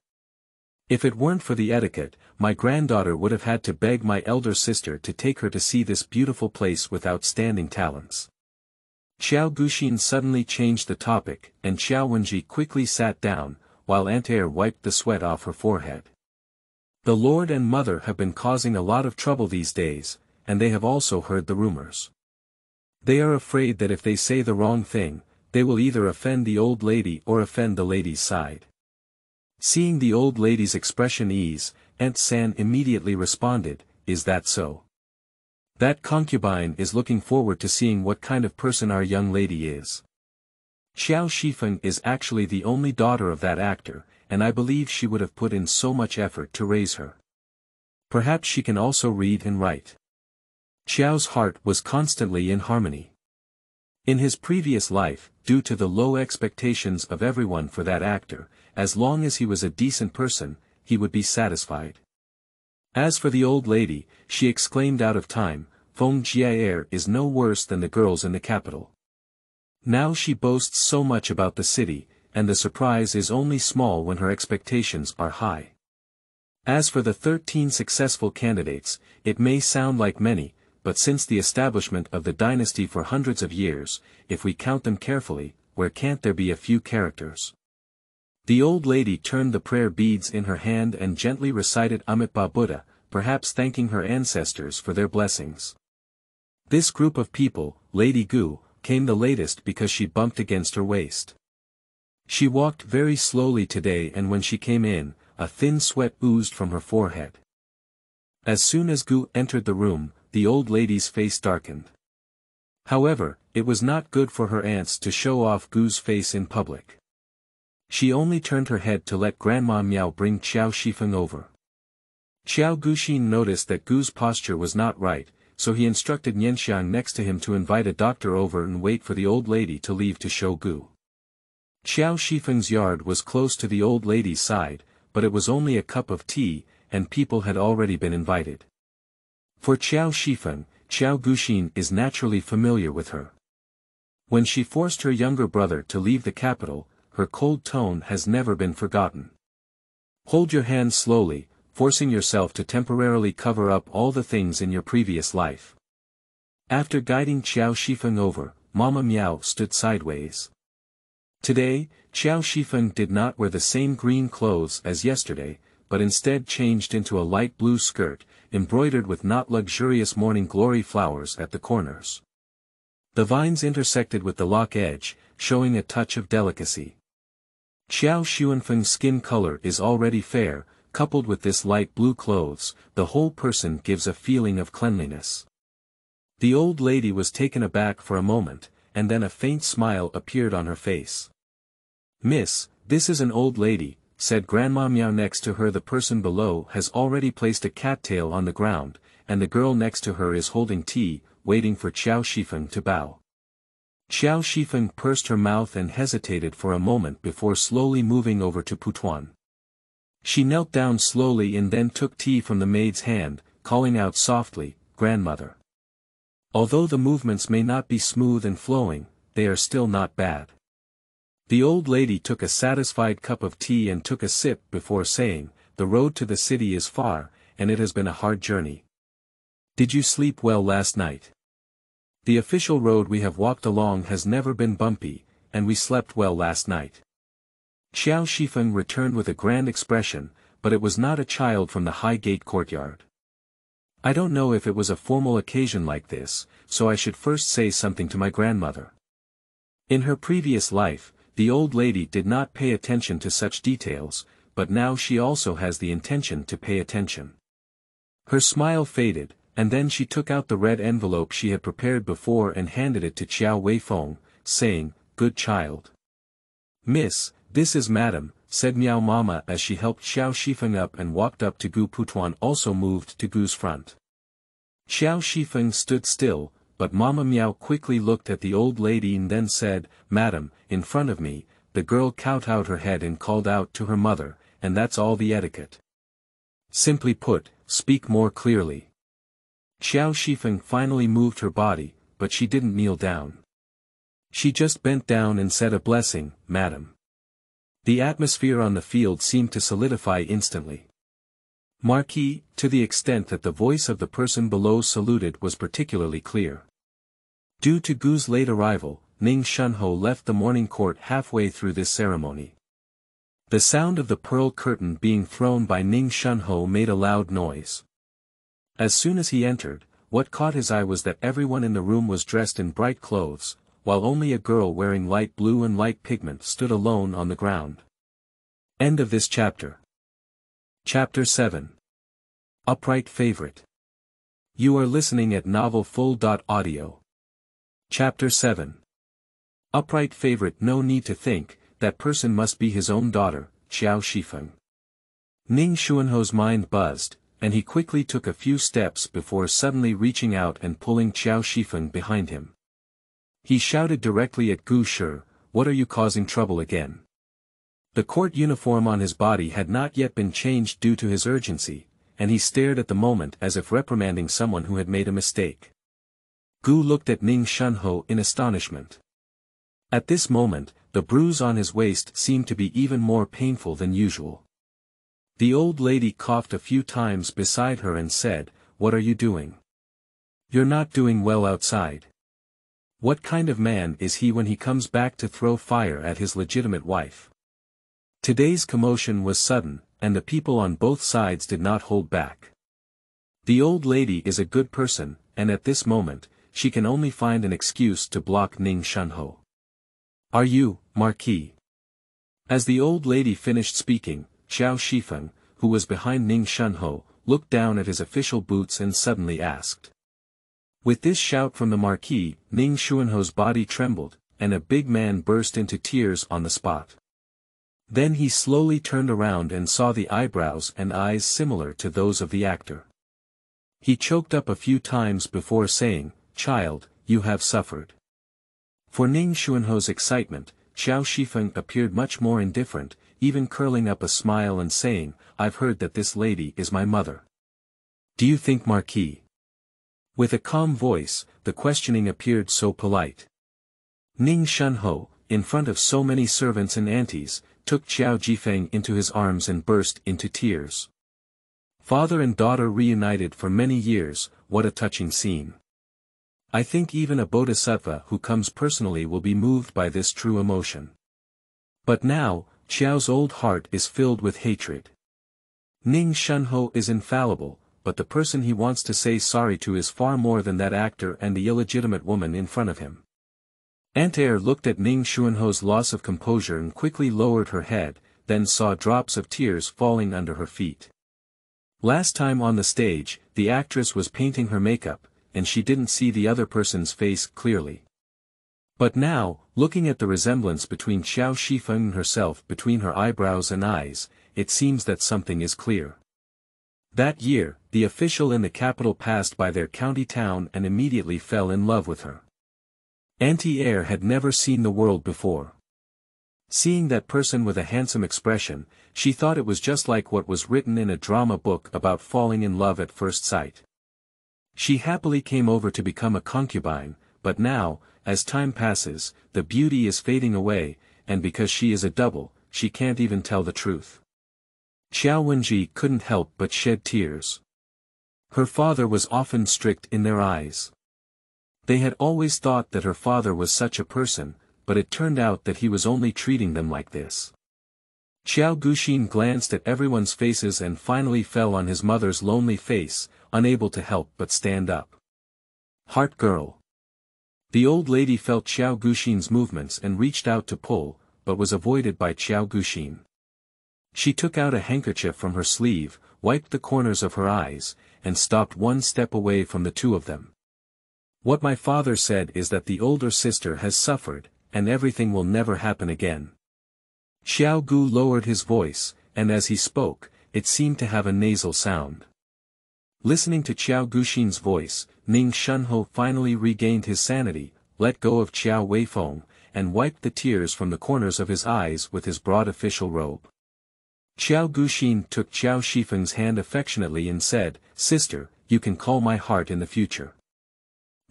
If it weren't for the etiquette, my granddaughter would have had to beg my elder sister to take her to see this beautiful place with outstanding talents." Qiao Guxin suddenly changed the topic, and Qiao Wenji quickly sat down, while Aunt Air wiped the sweat off her forehead. The lord and mother have been causing a lot of trouble these days, and they have also heard the rumors. They are afraid that if they say the wrong thing, they will either offend the old lady or offend the lady's side. Seeing the old lady's expression ease, Aunt San immediately responded, "Is that so? That concubine is looking forward to seeing what kind of person our young lady is. Xiao Shifeng is actually the only daughter of that actor, and I believe she would have put in so much effort to raise her. Perhaps she can also read and write." Qiao's heart was constantly in harmony. In his previous life, due to the low expectations of everyone for that actor, as long as he was a decent person, he would be satisfied. As for the old lady, she exclaimed out of time, "Feng Jiaer is no worse than the girls in the capital. Now she boasts so much about the city, and the surprise is only small when her expectations are high." As for the 13 successful candidates, it may sound like many, but since the establishment of the dynasty for hundreds of years, if we count them carefully, where can't there be a few characters? The old lady turned the prayer beads in her hand and gently recited Amitabha Buddha, perhaps thanking her ancestors for their blessings. This group of people, Lady Gu, came the latest because she bumped against her waist. She walked very slowly today, and when she came in, a thin sweat oozed from her forehead. As soon as Gu entered the room, the old lady's face darkened. However, it was not good for her aunts to show off Gu's face in public. She only turned her head to let Grandma Miao bring Qiao Shifeng over. Qiao Guxin noticed that Gu's posture was not right, so he instructed Nianxiang next to him to invite a doctor over and wait for the old lady to leave to show Gu. Qiao Shifeng's yard was close to the old lady's side, but it was only a cup of tea, and people had already been invited. For Qiao Shifeng, Qiao Guxin is naturally familiar with her. When she forced her younger brother to leave the capital, her cold tone has never been forgotten. Hold your hand slowly, forcing yourself to temporarily cover up all the things in your previous life. After guiding Qiao Shifeng over, Mama Miao stood sideways. Today, Qiao Shifeng did not wear the same green clothes as yesterday, but instead changed into a light blue skirt, embroidered with not luxurious morning glory flowers at the corners. The vines intersected with the lock edge, showing a touch of delicacy. Qiao Xuanfeng's skin color is already fair, coupled with this light blue clothes, the whole person gives a feeling of cleanliness. The old lady was taken aback for a moment, and then a faint smile appeared on her face. "Miss, this is an old lady," said Grandma Meow. Next to her the person below has already placed a cattail on the ground, and the girl next to her is holding tea, waiting for Qiao Guxin to bow. Qiao Guxin pursed her mouth and hesitated for a moment before slowly moving over to Putuan. She knelt down slowly and then took tea from the maid's hand, calling out softly, "Grandmother." Although the movements may not be smooth and flowing, they are still not bad. The old lady took a satisfied cup of tea and took a sip before saying, "The road to the city is far, and it has been a hard journey. Did you sleep well last night? The official road we have walked along has never been bumpy, and we slept well last night." Qiao Guxin returned with a grand expression, but it was not a child from the high gate courtyard. "I don't know if it was a formal occasion like this, so I should first say something to my grandmother." In her previous life, the old lady did not pay attention to such details, but now she also has the intention to pay attention. Her smile faded, and then she took out the red envelope she had prepared before and handed it to Qiao Weifeng, saying, "Good child." "Miss, this is Madam," said Meow Mama as she helped Qiao Guxin up and walked up to Gu. Putuan also moved to Gu's front. Qiao Guxin stood still, but Mama Meow quickly looked at the old lady and then said, "Madam, in front of me." The girl kowtowed her head and called out to her mother, "And that's all the etiquette. Simply put, speak more clearly." Qiao Guxin finally moved her body, but she didn't kneel down. She just bent down and said a blessing, "Madam." The atmosphere on the field seemed to solidify instantly. Marquis, to the extent that the voice of the person below saluted was particularly clear. Due to Gu's late arrival, Ning Shunho left the morning court halfway through this ceremony. The sound of the pearl curtain being thrown by Ning Shunho made a loud noise. As soon as he entered, what caught his eye was that everyone in the room was dressed in bright clothes, while only a girl wearing light blue and light pigment stood alone on the ground. End of this chapter. Chapter 7. Upright Favorite. You are listening at novelfull.audio. Chapter 7. Upright Favorite. No need to think, that person must be his own daughter, Qiao Guxin. Ning Shunho's mind buzzed, and he quickly took a few steps before suddenly reaching out and pulling Qiao Guxin behind him. He shouted directly at Gu Shi, "What are you causing trouble again?" The court uniform on his body had not yet been changed due to his urgency, and he stared at the moment as if reprimanding someone who had made a mistake. Gu looked at Ning Shunho in astonishment. At this moment, the bruise on his waist seemed to be even more painful than usual. The old lady coughed a few times beside her and said, "What are you doing? You're not doing well outside. What kind of man is he when he comes back to throw fire at his legitimate wife?" Today's commotion was sudden, and the people on both sides did not hold back. The old lady is a good person, and at this moment, she can only find an excuse to block Ning Shunho. "Are you, Marquis?" As the old lady finished speaking, Qiao Guxin, who was behind Ning Shunho, looked down at his official boots and suddenly asked. With this shout from the Marquis, Ning Shunho's body trembled, and a big man burst into tears on the spot. Then he slowly turned around and saw the eyebrows and eyes similar to those of the actor. He choked up a few times before saying, "Child, you have suffered." For Ning Shunho's excitement, Qiao Guxin appeared much more indifferent, even curling up a smile and saying, "I've heard that this lady is my mother. Do you think, Marquis?" With a calm voice, the questioning appeared so polite. Ning Shunho, in front of so many servants and aunties, took Qiao Guxin into his arms and burst into tears. Father and daughter reunited for many years, what a touching scene. I think even a bodhisattva who comes personally will be moved by this true emotion. But now, Qiao's old heart is filled with hatred. Ning Shunho is infallible, but the person he wants to say sorry to is far more than that actor and the illegitimate woman in front of him. Aunt Air looked at Ning Shunho's loss of composure and quickly lowered her head, then saw drops of tears falling under her feet. Last time on the stage, the actress was painting her makeup, and she didn't see the other person's face clearly. But now, looking at the resemblance between Qiao Guxin herself between her eyebrows and eyes, it seems that something is clear. That year, the official in the capital passed by their county town and immediately fell in love with her. Auntie Air had never seen the world before. Seeing that person with a handsome expression, she thought it was just like what was written in a drama book about falling in love at first sight. She happily came over to become a concubine, but now, as time passes, the beauty is fading away, and because she is a double, she can't even tell the truth. Qiao Wenji couldn't help but shed tears. Her father was often strict in their eyes. They had always thought that her father was such a person, but it turned out that he was only treating them like this. Qiao Guxin glanced at everyone's faces and finally fell on his mother's lonely face, unable to help but stand up. Heart girl. The old lady felt Qiao Guxin's movements and reached out to pull, but was avoided by Qiao Guxin. She took out a handkerchief from her sleeve, wiped the corners of her eyes, and stopped one step away from the two of them. What my father said is that the older sister has suffered, and everything will never happen again. Xiao Gu lowered his voice, and as he spoke, it seemed to have a nasal sound. Listening to Qiao Guxin's voice, Ning Shunho finally regained his sanity, let go of Qiao Weifeng, and wiped the tears from the corners of his eyes with his broad official robe. Qiao Guxin took Qiao Shifeng's hand affectionately and said, "Sister, you can call my heart in the future."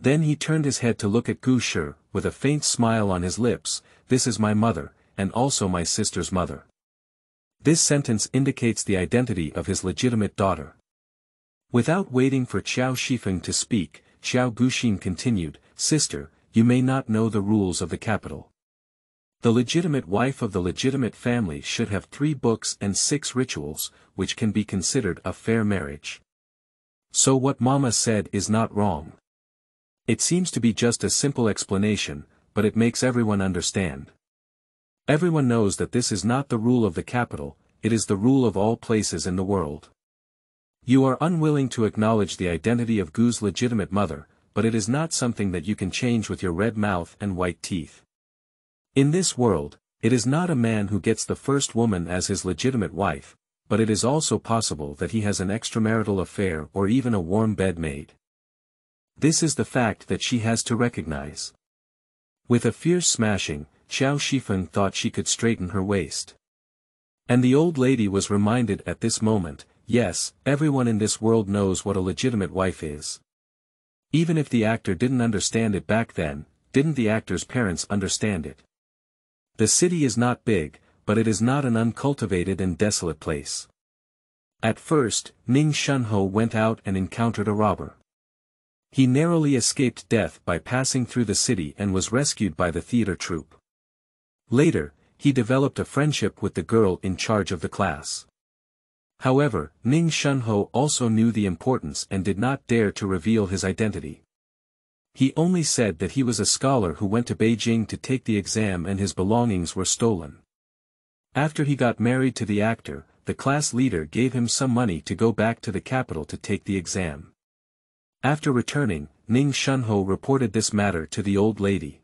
Then he turned his head to look at Gu Shi, with a faint smile on his lips, "This is my mother, and also my sister's mother." This sentence indicates the identity of his legitimate daughter. Without waiting for Qiao Shifeng to speak, Qiao Guxin continued, "Sister, you may not know the rules of the capital. The legitimate wife of the legitimate family should have 3 books and 6 rituals, which can be considered a fair marriage. So what Mama said is not wrong. It seems to be just a simple explanation, but it makes everyone understand. Everyone knows that this is not the rule of the capital, it is the rule of all places in the world. You are unwilling to acknowledge the identity of Gu's legitimate mother, but it is not something that you can change with your red mouth and white teeth. In this world, it is not a man who gets the first woman as his legitimate wife, but it is also possible that he has an extramarital affair or even a warm bed maid. This is the fact that she has to recognize. With a fierce smashing, Qiao Shifeng thought she could straighten her waist. And the old lady was reminded at this moment, yes, everyone in this world knows what a legitimate wife is. Even if the actor didn't understand it back then, didn't the actor's parents understand it? The city is not big, but it is not an uncultivated and desolate place. At first, Ning Shunho went out and encountered a robber. He narrowly escaped death by passing through the city and was rescued by the theater troupe. Later, he developed a friendship with the girl in charge of the class. However, Ning Shunho also knew the importance and did not dare to reveal his identity. He only said that he was a scholar who went to Beijing to take the exam and his belongings were stolen. After he got married to the actor, the class leader gave him some money to go back to the capital to take the exam. After returning, Ning Shunho reported this matter to the old lady.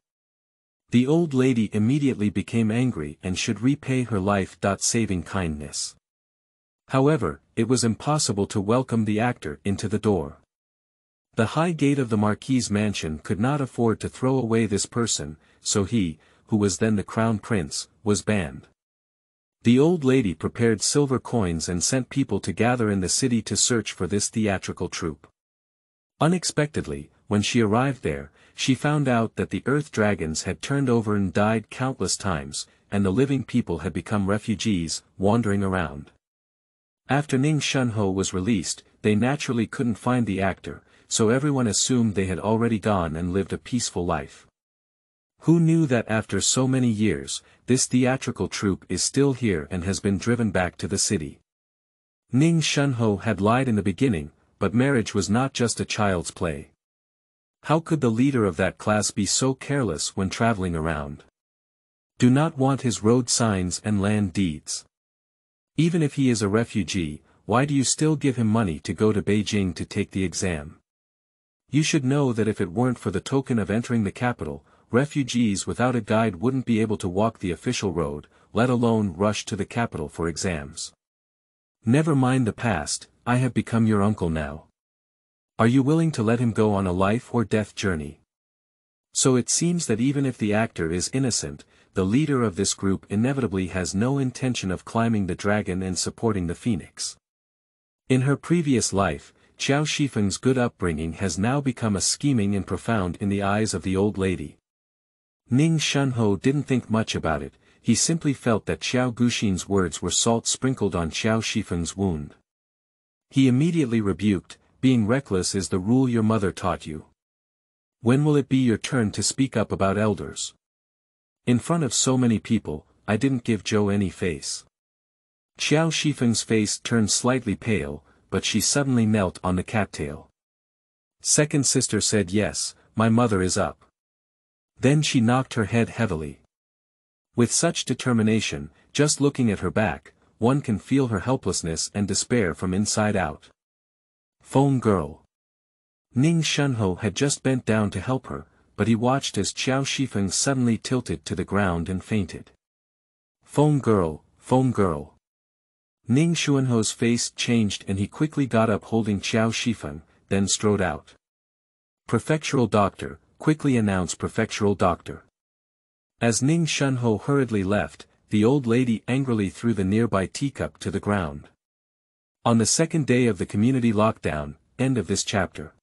The old lady immediately became angry and should repay her life-saving kindness. However, it was impossible to welcome the actor into the door. The high gate of the Marquis's mansion could not afford to throw away this person, so he, who was then the crown prince, was banned. The old lady prepared silver coins and sent people to gather in the city to search for this theatrical troupe. Unexpectedly, when she arrived there, she found out that the earth dragons had turned over and died countless times, and the living people had become refugees, wandering around. After Ning Shunho was released, they naturally couldn't find the actor, so everyone assumed they had already gone and lived a peaceful life. Who knew that after so many years, this theatrical troupe is still here and has been driven back to the city? Ning Shunho had lied in the beginning, but marriage was not just a child's play. How could the leader of that class be so careless when traveling around? Do not want his road signs and land deeds. Even if he is a refugee, why do you still give him money to go to Beijing to take the exam? You should know that if it weren't for the token of entering the capital, refugees without a guide wouldn't be able to walk the official road, let alone rush to the capital for exams. Never mind the past, I have become your uncle now. Are you willing to let him go on a life or death journey? So it seems that even if the actor is innocent, the leader of this group inevitably has no intention of climbing the dragon and supporting the phoenix. In her previous life, Qiao Shifeng's good upbringing has now become a scheming and profound in the eyes of the old lady. Ning Shunho didn't think much about it, he simply felt that Qiao Guxin's words were salt sprinkled on Qiao Shifeng's wound. He immediately rebuked, being reckless is the rule your mother taught you. When will it be your turn to speak up about elders? In front of so many people, I didn't give Joe any face. Qiao Shifeng's face turned slightly pale, but she suddenly knelt on the cattail. Second sister said yes, my mother is up. Then she knocked her head heavily. With such determination, just looking at her back, one can feel her helplessness and despair from inside out. Phone girl. Ning Shunho had just bent down to help her, but he watched as Qiao Shifeng suddenly tilted to the ground and fainted. Phone girl, phone girl. Ning Shunho's face changed and he quickly got up holding Qiao Shifeng, then strode out. Prefectural doctor, quickly announced prefectural doctor. As Ning Shunho hurriedly left, the old lady angrily threw the nearby teacup to the ground. On the second day of the community lockdown, end of this chapter.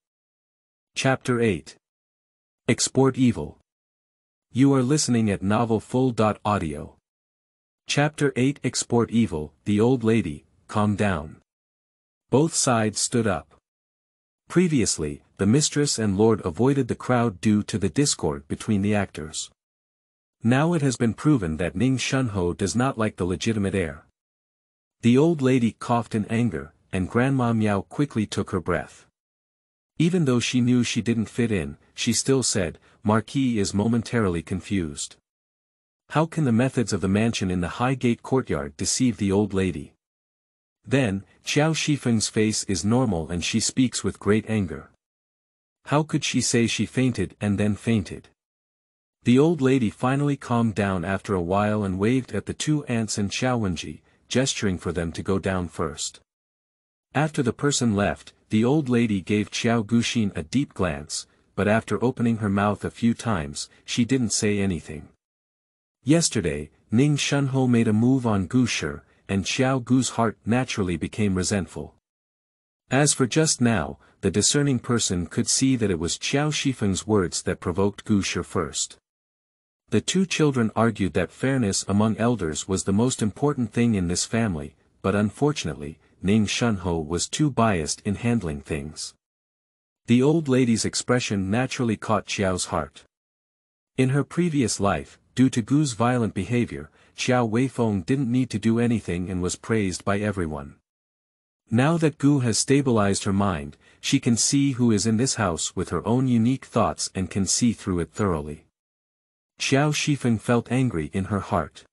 Chapter 8. Export Evil. You are listening at novelfull.audio. Chapter 8 Export Evil. The old lady, calm down. Both sides stood up. Previously, the mistress and lord avoided the crowd due to the discord between the actors. Now it has been proven that Ning Shunho does not like the legitimate heir. The old lady coughed in anger, and Grandma Miao quickly took her breath. Even though she knew she didn't fit in, she still said, Marquis is momentarily confused. How can the methods of the mansion in the High Gate courtyard deceive the old lady? Then, Qiao Shifeng's face is normal and she speaks with great anger. How could she say she fainted and then fainted? The old lady finally calmed down after a while and waved at the two aunts and Xiao Wenji, gesturing for them to go down first. After the person left, the old lady gave Qiao Guxin a deep glance, but after opening her mouth a few times, she didn't say anything. Yesterday, Ning Shunho made a move on Gu Shi, and Qiao Gu's heart naturally became resentful. As for just now, the discerning person could see that it was Qiao Shifeng's words that provoked Gu Shi first. The two children argued that fairness among elders was the most important thing in this family, but unfortunately, Ning Shunho was too biased in handling things. The old lady's expression naturally caught Qiao's heart. In her previous life, due to Gu's violent behavior, Qiao Weifeng didn't need to do anything and was praised by everyone. Now that Gu has stabilized her mind, she can see who is in this house with her own unique thoughts and can see through it thoroughly. Qiao Shifeng felt angry in her heart.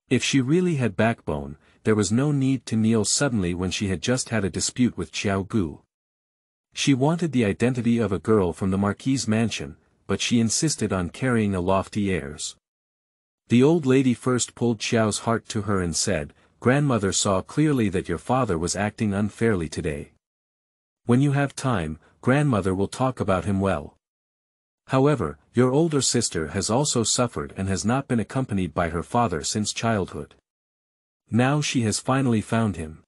If she really had backbone, there was no need to kneel suddenly when she had just had a dispute with Qiao Gu. She wanted the identity of a girl from the Marquis' mansion, but she insisted on carrying a lofty airs. The old lady first pulled Qiao's heart to her and said, Grandmother saw clearly that your father was acting unfairly today. When you have time, Grandmother will talk about him well. However, your older sister has also suffered and has not been accompanied by her father since childhood. Now she has finally found him.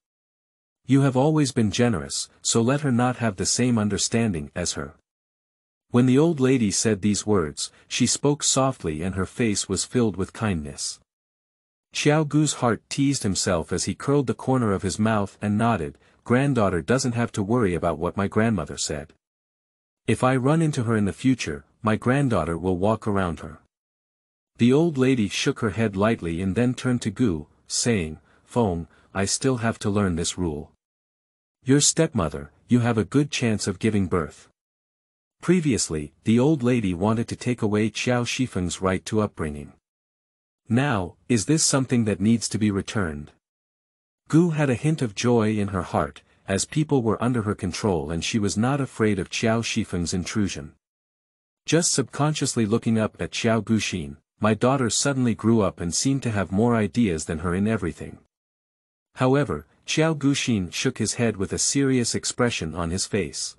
You have always been generous, so let her not have the same understanding as her. When the old lady said these words, she spoke softly and her face was filled with kindness. Qiao Gu's heart teased himself as he curled the corner of his mouth and nodded, Granddaughter doesn't have to worry about what my grandmother said. If I run into her in the future, my granddaughter will walk around her. The old lady shook her head lightly and then turned to Gu, saying, Feng, I still have to learn this rule. Your stepmother, you have a good chance of giving birth. Previously, the old lady wanted to take away Qiao Shifeng's right to upbringing. Now, is this something that needs to be returned? Gu had a hint of joy in her heart, as people were under her control and she was not afraid of Qiao Shifeng's intrusion. Just subconsciously looking up at Qiao Guxin, my daughter suddenly grew up and seemed to have more ideas than her in everything. However, Qiao Guxin shook his head with a serious expression on his face.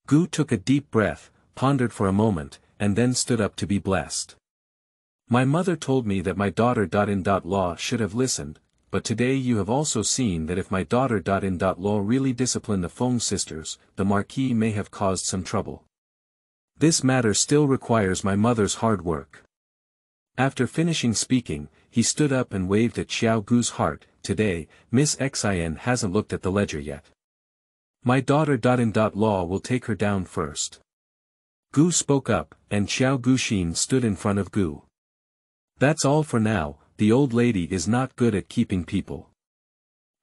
Gu took a deep breath, pondered for a moment, and then stood up to be blessed. My mother told me that my daughter.in.law should have listened, but today you have also seen that if my daughter.in.law really disciplined the Feng sisters, the Marquis may have caused some trouble. This matter still requires my mother's hard work. After finishing speaking, he stood up and waved at Qiao Gu's heart. Today, Miss Xin hasn't looked at the ledger yet. My daughter.in.law will take her down first. Gu spoke up, and Qiao Guxin stood in front of Gu. That's all for now, the old lady is not good at keeping people.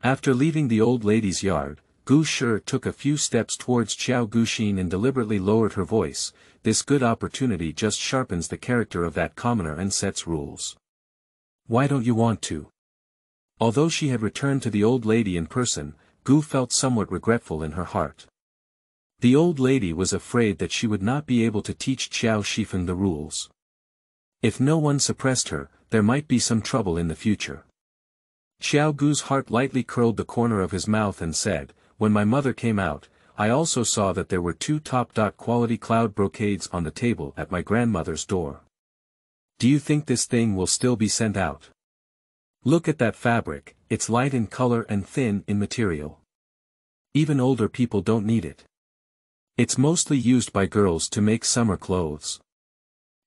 After leaving the old lady's yard, Gu Shi took a few steps towards Qiao Guxin and deliberately lowered her voice. This good opportunity just sharpens the character of that commoner and sets rules. Why don't you want to? Although she had returned to the old lady in person, Gu felt somewhat regretful in her heart. The old lady was afraid that she would not be able to teach Qiao Shifeng the rules. If no one suppressed her, there might be some trouble in the future. Qiao Gu's heart lightly curled the corner of his mouth and said, when my mother came out, I also saw that there were 2 top-quality cloud brocades on the table at my grandmother's door. Do you think this thing will still be sent out? Look at that fabric, it's light in color and thin in material. Even older people don't need it. It's mostly used by girls to make summer clothes.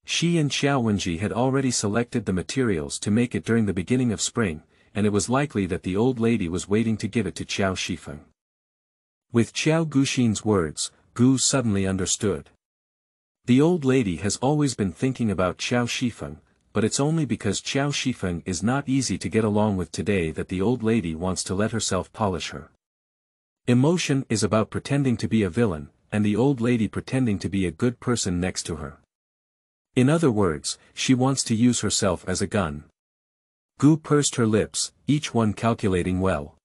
She and Xiao Wenji had already selected the materials to make it during the beginning of spring, and it was likely that the old lady was waiting to give it to Qiao Shifeng. With Qiao Guxin's words, Gu suddenly understood. The old lady has always been thinking about Qiao Shifeng, but it's only because Qiao Shifeng is not easy to get along with today that the old lady wants to let herself polish her. Emotion is about pretending to be a villain, and the old lady pretending to be a good person next to her. In other words, she wants to use herself as a gun. Gu pursed her lips, each one calculating well.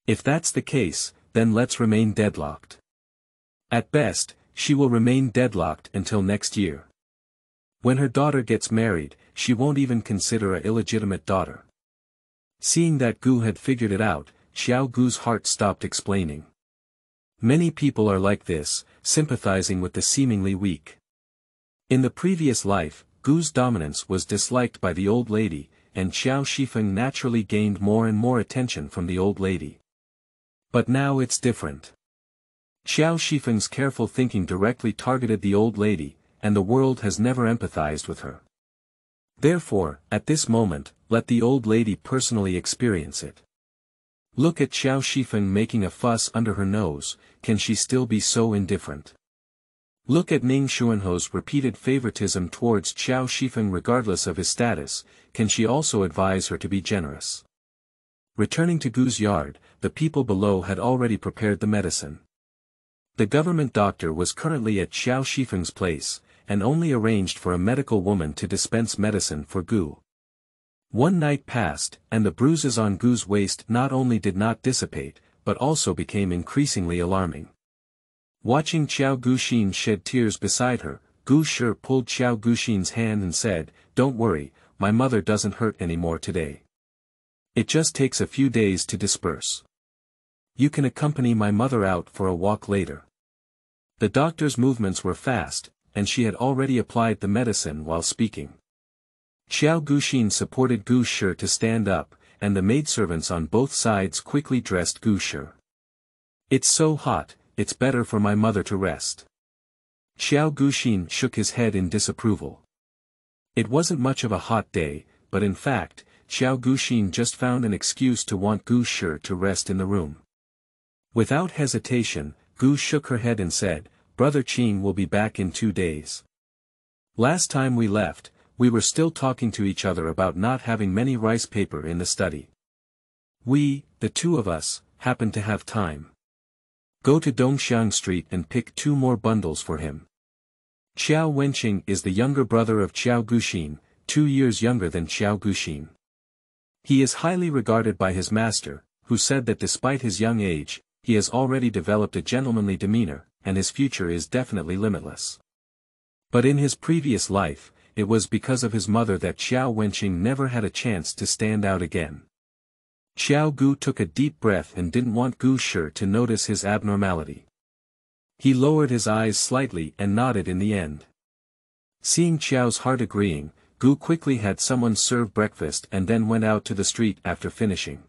If that's the case, then let's remain deadlocked. At best, she will remain deadlocked until next year. When her daughter gets married, she won't even consider an illegitimate daughter. Seeing that Gu had figured it out, Qiao Gu's heart stopped explaining. Many people are like this, sympathizing with the seemingly weak. In the previous life, Gu's dominance was disliked by the old lady, and Qiao Shifeng naturally gained more and more attention from the old lady. But now it's different. Qiao Shifeng's careful thinking directly targeted the old lady, and the world has never empathized with her. Therefore, at this moment, let the old lady personally experience it. Look at Qiao Shifeng making a fuss under her nose, can she still be so indifferent? Look at Ning Xuanho's repeated favoritism towards Qiao Shifeng regardless of his status, can she also advise her to be generous? Returning to Gu's yard, the people below had already prepared the medicine. The government doctor was currently at Qiao Shifeng's place, and only arranged for a medical woman to dispense medicine for Gu. One night passed, and the bruises on Gu's waist not only did not dissipate, but also became increasingly alarming. Watching Qiao Guxin shed tears beside her, Gu Shi pulled Qiao Guxin's hand and said, "Don't worry, my mother doesn't hurt anymore today. It just takes a few days to disperse. You can accompany my mother out for a walk later." The doctor's movements were fast, and she had already applied the medicine while speaking. Qiao Guxin supported Gu Shi to stand up, and the maidservants on both sides quickly dressed Gu Shi. "It's so hot, it's better for my mother to rest." Qiao Guxin shook his head in disapproval. It wasn't much of a hot day, but in fact, Qiao Guxin just found an excuse to want Gu Shi to rest in the room. Without hesitation, Gu shook her head and said, "Brother Qing will be back in 2 days. Last time we left, we were still talking to each other about not having many rice paper in the study. We, the 2 of us, happen to have time. Go to Dongxiang Street and pick 2 more bundles for him." Qiao Wenqing is the younger brother of Qiao Guxin, 2 years younger than Qiao Guxin. He is highly regarded by his master, who said that despite his young age, he has already developed a gentlemanly demeanor, and his future is definitely limitless. But in his previous life, it was because of his mother that Qiao Guxin never had a chance to stand out again. Qiao Gu took a deep breath and didn't want Gu Shi to notice his abnormality. He lowered his eyes slightly and nodded in the end. Seeing Qiao's heart agreeing, Gu quickly had someone serve breakfast and then went out to the street after finishing.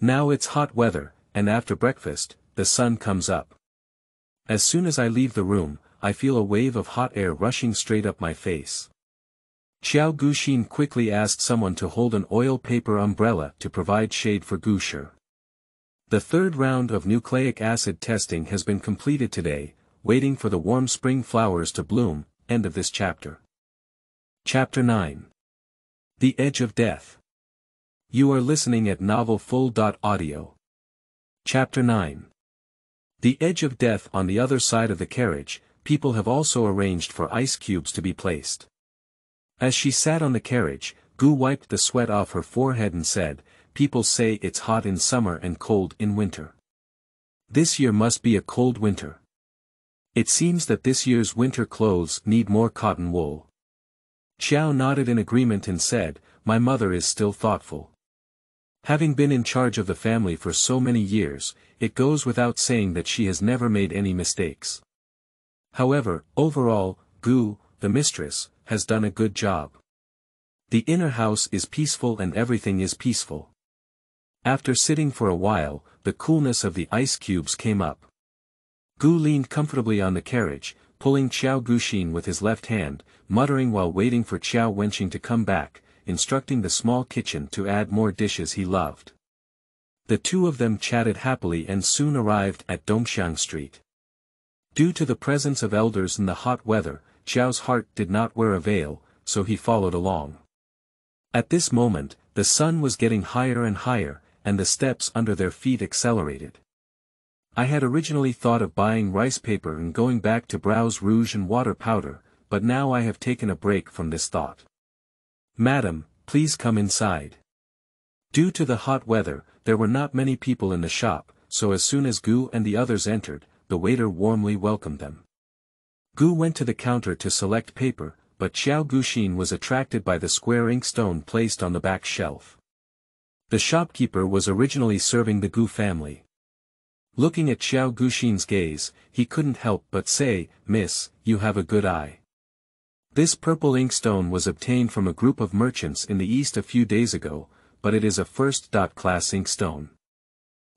Now it's hot weather, and after breakfast, the sun comes up. As soon as I leave the room, I feel a wave of hot air rushing straight up my face. Qiao Guxin quickly asked someone to hold an oil paper umbrella to provide shade for Gu Shi. The third round of nucleic acid testing has been completed today, waiting for the warm spring flowers to bloom. End of this chapter. Chapter 9. The Edge of Death. You are listening at novelfull.audio. Chapter 9. The edge of death. On the other side of the carriage, people have also arranged for ice cubes to be placed. As she sat on the carriage, Gu wiped the sweat off her forehead and said, "People say it's hot in summer and cold in winter. This year must be a cold winter. It seems that this year's winter clothes need more cotton wool." Qiao nodded in agreement and said, "My mother is still thoughtful. Having been in charge of the family for so many years, it goes without saying that she has never made any mistakes. However, overall, Gu, the mistress, has done a good job. The inner house is peaceful and everything is peaceful." After sitting for a while, the coolness of the ice cubes came up. Gu leaned comfortably on the carriage, pulling Qiao Guxin with his left hand, muttering while waiting for Qiao Guxin to come back, instructing the small kitchen to add more dishes he loved. The two of them chatted happily and soon arrived at Dongxiang Street. Due to the presence of elders in the hot weather, Qiao's heart did not wear a veil, so he followed along. At this moment, the sun was getting higher and higher, and the steps under their feet accelerated. I had originally thought of buying rice paper and going back to brows rouge and water powder, but now I have taken a break from this thought. "Madam, please come inside." Due to the hot weather, there were not many people in the shop, so as soon as Gu and the others entered, the waiter warmly welcomed them. Gu went to the counter to select paper, but Qiao Guxin was attracted by the square inkstone placed on the back shelf. The shopkeeper was originally serving the Gu family. Looking at Qiao Guxin's gaze, he couldn't help but say, "Miss, you have a good eye. This purple inkstone was obtained from a group of merchants in the East a few days ago, but it is a first-class inkstone."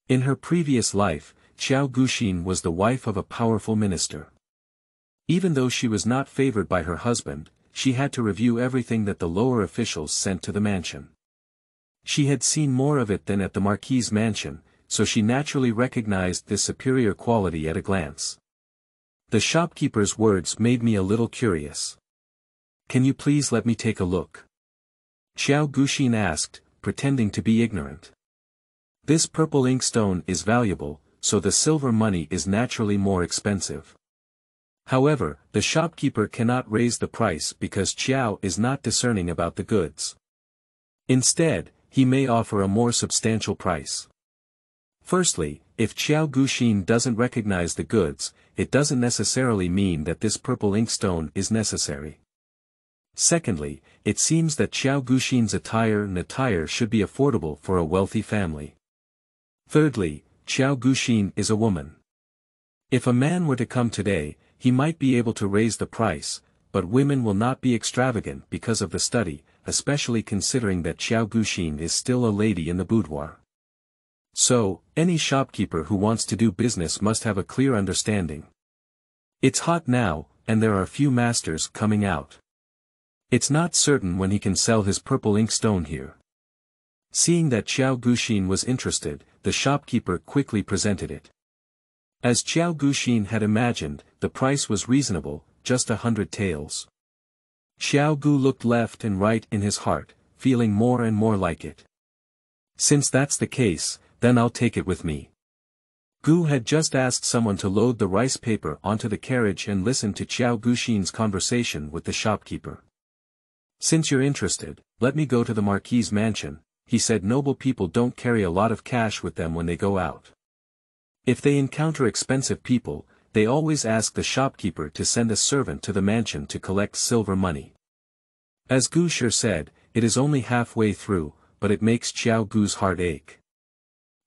In her previous life, Qiao Guxin was the wife of a powerful minister. Even though she was not favored by her husband, she had to review everything that the lower officials sent to the mansion. She had seen more of it than at the Marquis's mansion, so she naturally recognized this superior quality at a glance. The shopkeeper's words made me a little curious. "Can you please let me take a look?" Qiao Guxin asked, pretending to be ignorant. This purple inkstone is valuable, so the silver money is naturally more expensive. However, the shopkeeper cannot raise the price because Qiao is not discerning about the goods. Instead, he may offer a more substantial price. Firstly, if Qiao Guxin doesn't recognize the goods, it doesn't necessarily mean that this purple inkstone is necessary. Secondly, it seems that Qiao Guxin's attire should be affordable for a wealthy family. Thirdly, Qiao Guxin is a woman. If a man were to come today, he might be able to raise the price, but women will not be extravagant because of the study, especially considering that Qiao Guxin is still a lady in the boudoir. So, any shopkeeper who wants to do business must have a clear understanding. It's hot now, and there are few masters coming out. It's not certain when he can sell his purple inkstone here. Seeing that Qiao Guxin was interested, the shopkeeper quickly presented it. As Qiao Guxin had imagined, the price was reasonable, just 100 taels. Qiao Gu looked left and right in his heart, feeling more and more like it. Since that's the case, then I'll take it with me. Gu had just asked someone to load the rice paper onto the carriage and listened to Qiao Guxin's conversation with the shopkeeper. "Since you're interested, let me go to the Marquis's mansion," he said. "Noble people don't carry a lot of cash with them when they go out. If they encounter expensive people, they always ask the shopkeeper to send a servant to the mansion to collect silver money. As Gu Shi said, it is only halfway through, but it makes Qiao Gu's heart ache.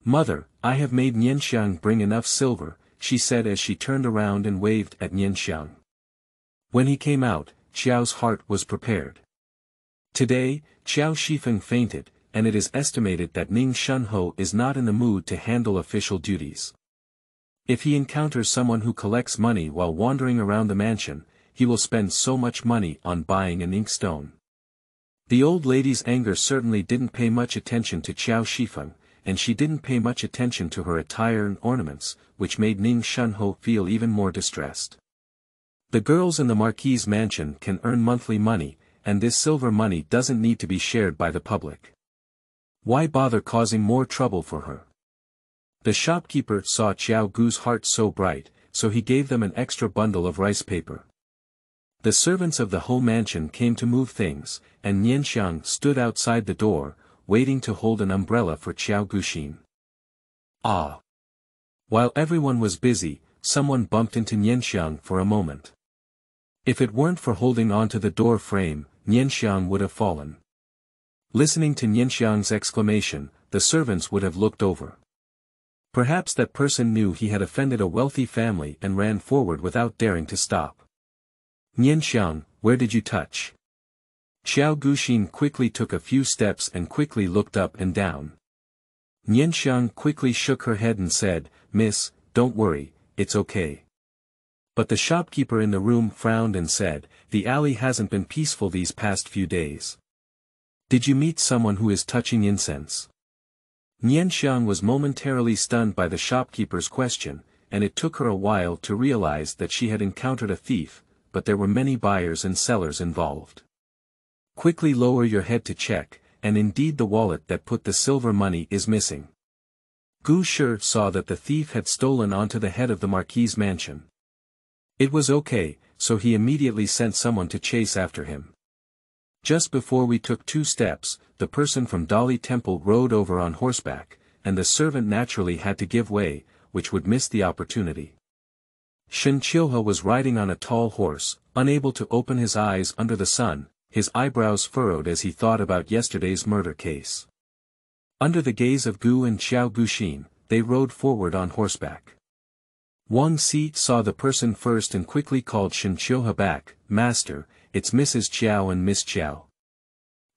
"Mother, I have made Nianxiang bring enough silver," she said as she turned around and waved at Nianxiang. When he came out, Qiao's heart was prepared. Today, Qiao Shifeng fainted, and it is estimated that Ning Shunho is not in the mood to handle official duties. If he encounters someone who collects money while wandering around the mansion, he will spend so much money on buying an inkstone. The old lady's anger certainly didn't pay much attention to Qiao Shifeng, and she didn't pay much attention to her attire and ornaments, which made Ning Shunho feel even more distressed. The girls in the Marquis's mansion can earn monthly money, and this silver money doesn't need to be shared by the public. Why bother causing more trouble for her? The shopkeeper saw Qiao Gu's heart so bright, so he gave them an extra bundle of rice paper. The servants of the whole mansion came to move things, and Nianxiang stood outside the door, waiting to hold an umbrella for Qiao Guxin. Ah! While everyone was busy, someone bumped into Nianxiang for a moment. If it weren't for holding onto the door frame, Nianxiang would have fallen. Listening to Nianxiang's exclamation, the servants would have looked over. Perhaps that person knew he had offended a wealthy family and ran forward without daring to stop. "Nianxiang, where did you touch?" Qiao Guxin quickly took a few steps and quickly looked up and down. Nianxiang quickly shook her head and said, "Miss, don't worry, it's okay." But the shopkeeper in the room frowned and said, "The alley hasn't been peaceful these past few days. Did you meet someone who is touching incense?" Nianxiang was momentarily stunned by the shopkeeper's question, and it took her a while to realize that she had encountered a thief, but there were many buyers and sellers involved. "Quickly lower your head to check, and indeed the wallet that put the silver money is missing." Gu Shi saw that the thief had stolen onto the head of the Marquis's mansion. It was okay, so he immediately sent someone to chase after him. Just before we took 2 steps, the person from Dali Temple rode over on horseback, and the servant naturally had to give way, which would miss the opportunity. Shen Qilhe was riding on a tall horse, unable to open his eyes under the sun, his eyebrows furrowed as he thought about yesterday's murder case. Under the gaze of Gu and Qiao Guxin, they rode forward on horseback. Wang Si saw the person first and quickly called Shen Qilhe back, "Master, it's Mrs. Qiao and Miss Qiao."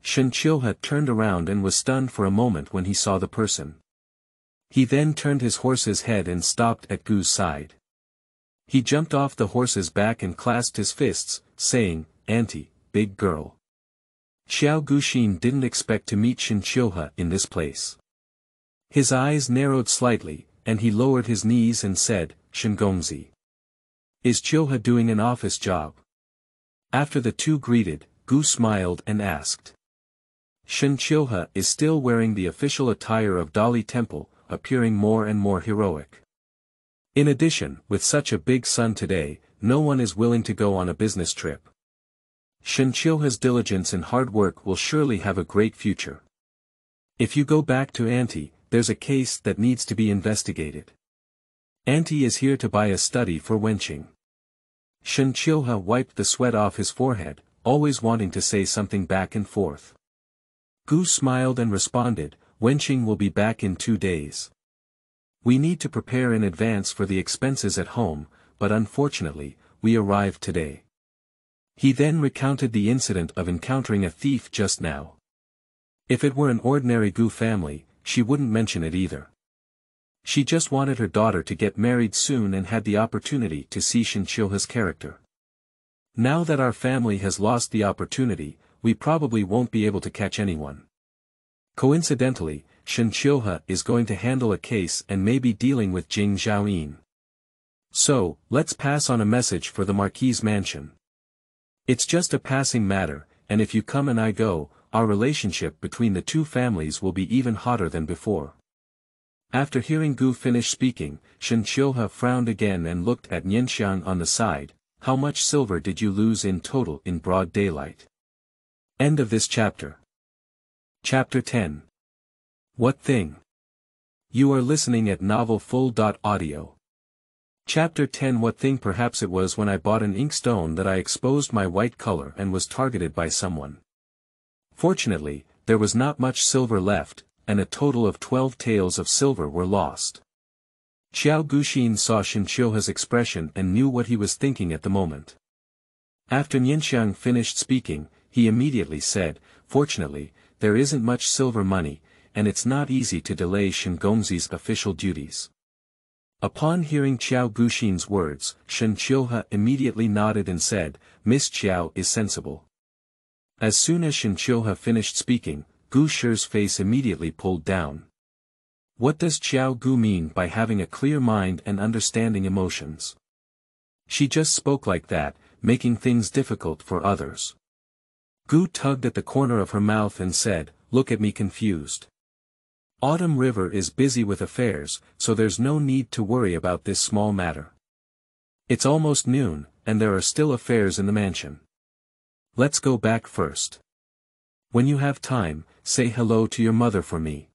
Shen Qilhe turned around and was stunned for a moment when he saw the person. He then turned his horse's head and stopped at Gu's side. He jumped off the horse's back and clasped his fists, saying, "Auntie, big girl." Qiao Guxin didn't expect to meet Shen Qilhe in this place. His eyes narrowed slightly, and he lowered his knees and said, "Shen Gongzi. Is Qilhe doing an office job?" After the two greeted, Gu smiled and asked. Shen Qilhe is still wearing the official attire of Dali Temple, appearing more and more heroic. In addition, with such a big sun today, no one is willing to go on a business trip. Shen Qilhe's diligence and hard work will surely have a great future. If you go back to Auntie, there's a case that needs to be investigated. Auntie is here to buy a study for Wenqing. Shen Qilhe wiped the sweat off his forehead, always wanting to say something back and forth. Gu smiled and responded, "Wenqing will be back in 2 days. We need to prepare in advance for the expenses at home, but unfortunately, we arrived today." He then recounted the incident of encountering a thief just now. If it were an ordinary Gu family, she wouldn't mention it either. She just wanted her daughter to get married soon and had the opportunity to see Shen Qilhe's character. Now that our family has lost the opportunity, we probably won't be able to catch anyone. Coincidentally, Shen Qilhe is going to handle a case and may be dealing with Jing Zhaoyin. So, let's pass on a message for the Marquis's mansion. It's just a passing matter, and if you come and I go, our relationship between the two families will be even hotter than before. After hearing Gu finish speaking, Shen Qilhe frowned again and looked at Nianxiang on the side. "How much silver did you lose in total in broad daylight?" End of this chapter. Chapter 10. What thing? You are listening at novelfull.audio. Chapter 10. What thing? Perhaps it was when I bought an inkstone that I exposed my white color and was targeted by someone. Fortunately, there was not much silver left, and a total of 12 taels of silver were lost. Qiao Guxin saw Shinchouha's expression and knew what he was thinking at the moment. After Nianxiang finished speaking, he immediately said, "Fortunately, there isn't much silver money, and it's not easy to delay Shengongzi's official duties." Upon hearing Qiao Guxin's words, Shinchouha immediately nodded and said, "Miss Qiao is sensible." As soon as Shinchouha finished speaking, Gu Shi's face immediately pulled down. What does Qiao Gu mean by having a clear mind and understanding emotions? She just spoke like that, making things difficult for others. Gu tugged at the corner of her mouth and said, "Look at me confused. Autumn River is busy with affairs, so there's no need to worry about this small matter. It's almost noon, and there are still affairs in the mansion. Let's go back first. When you have time, say hello to your mother for me."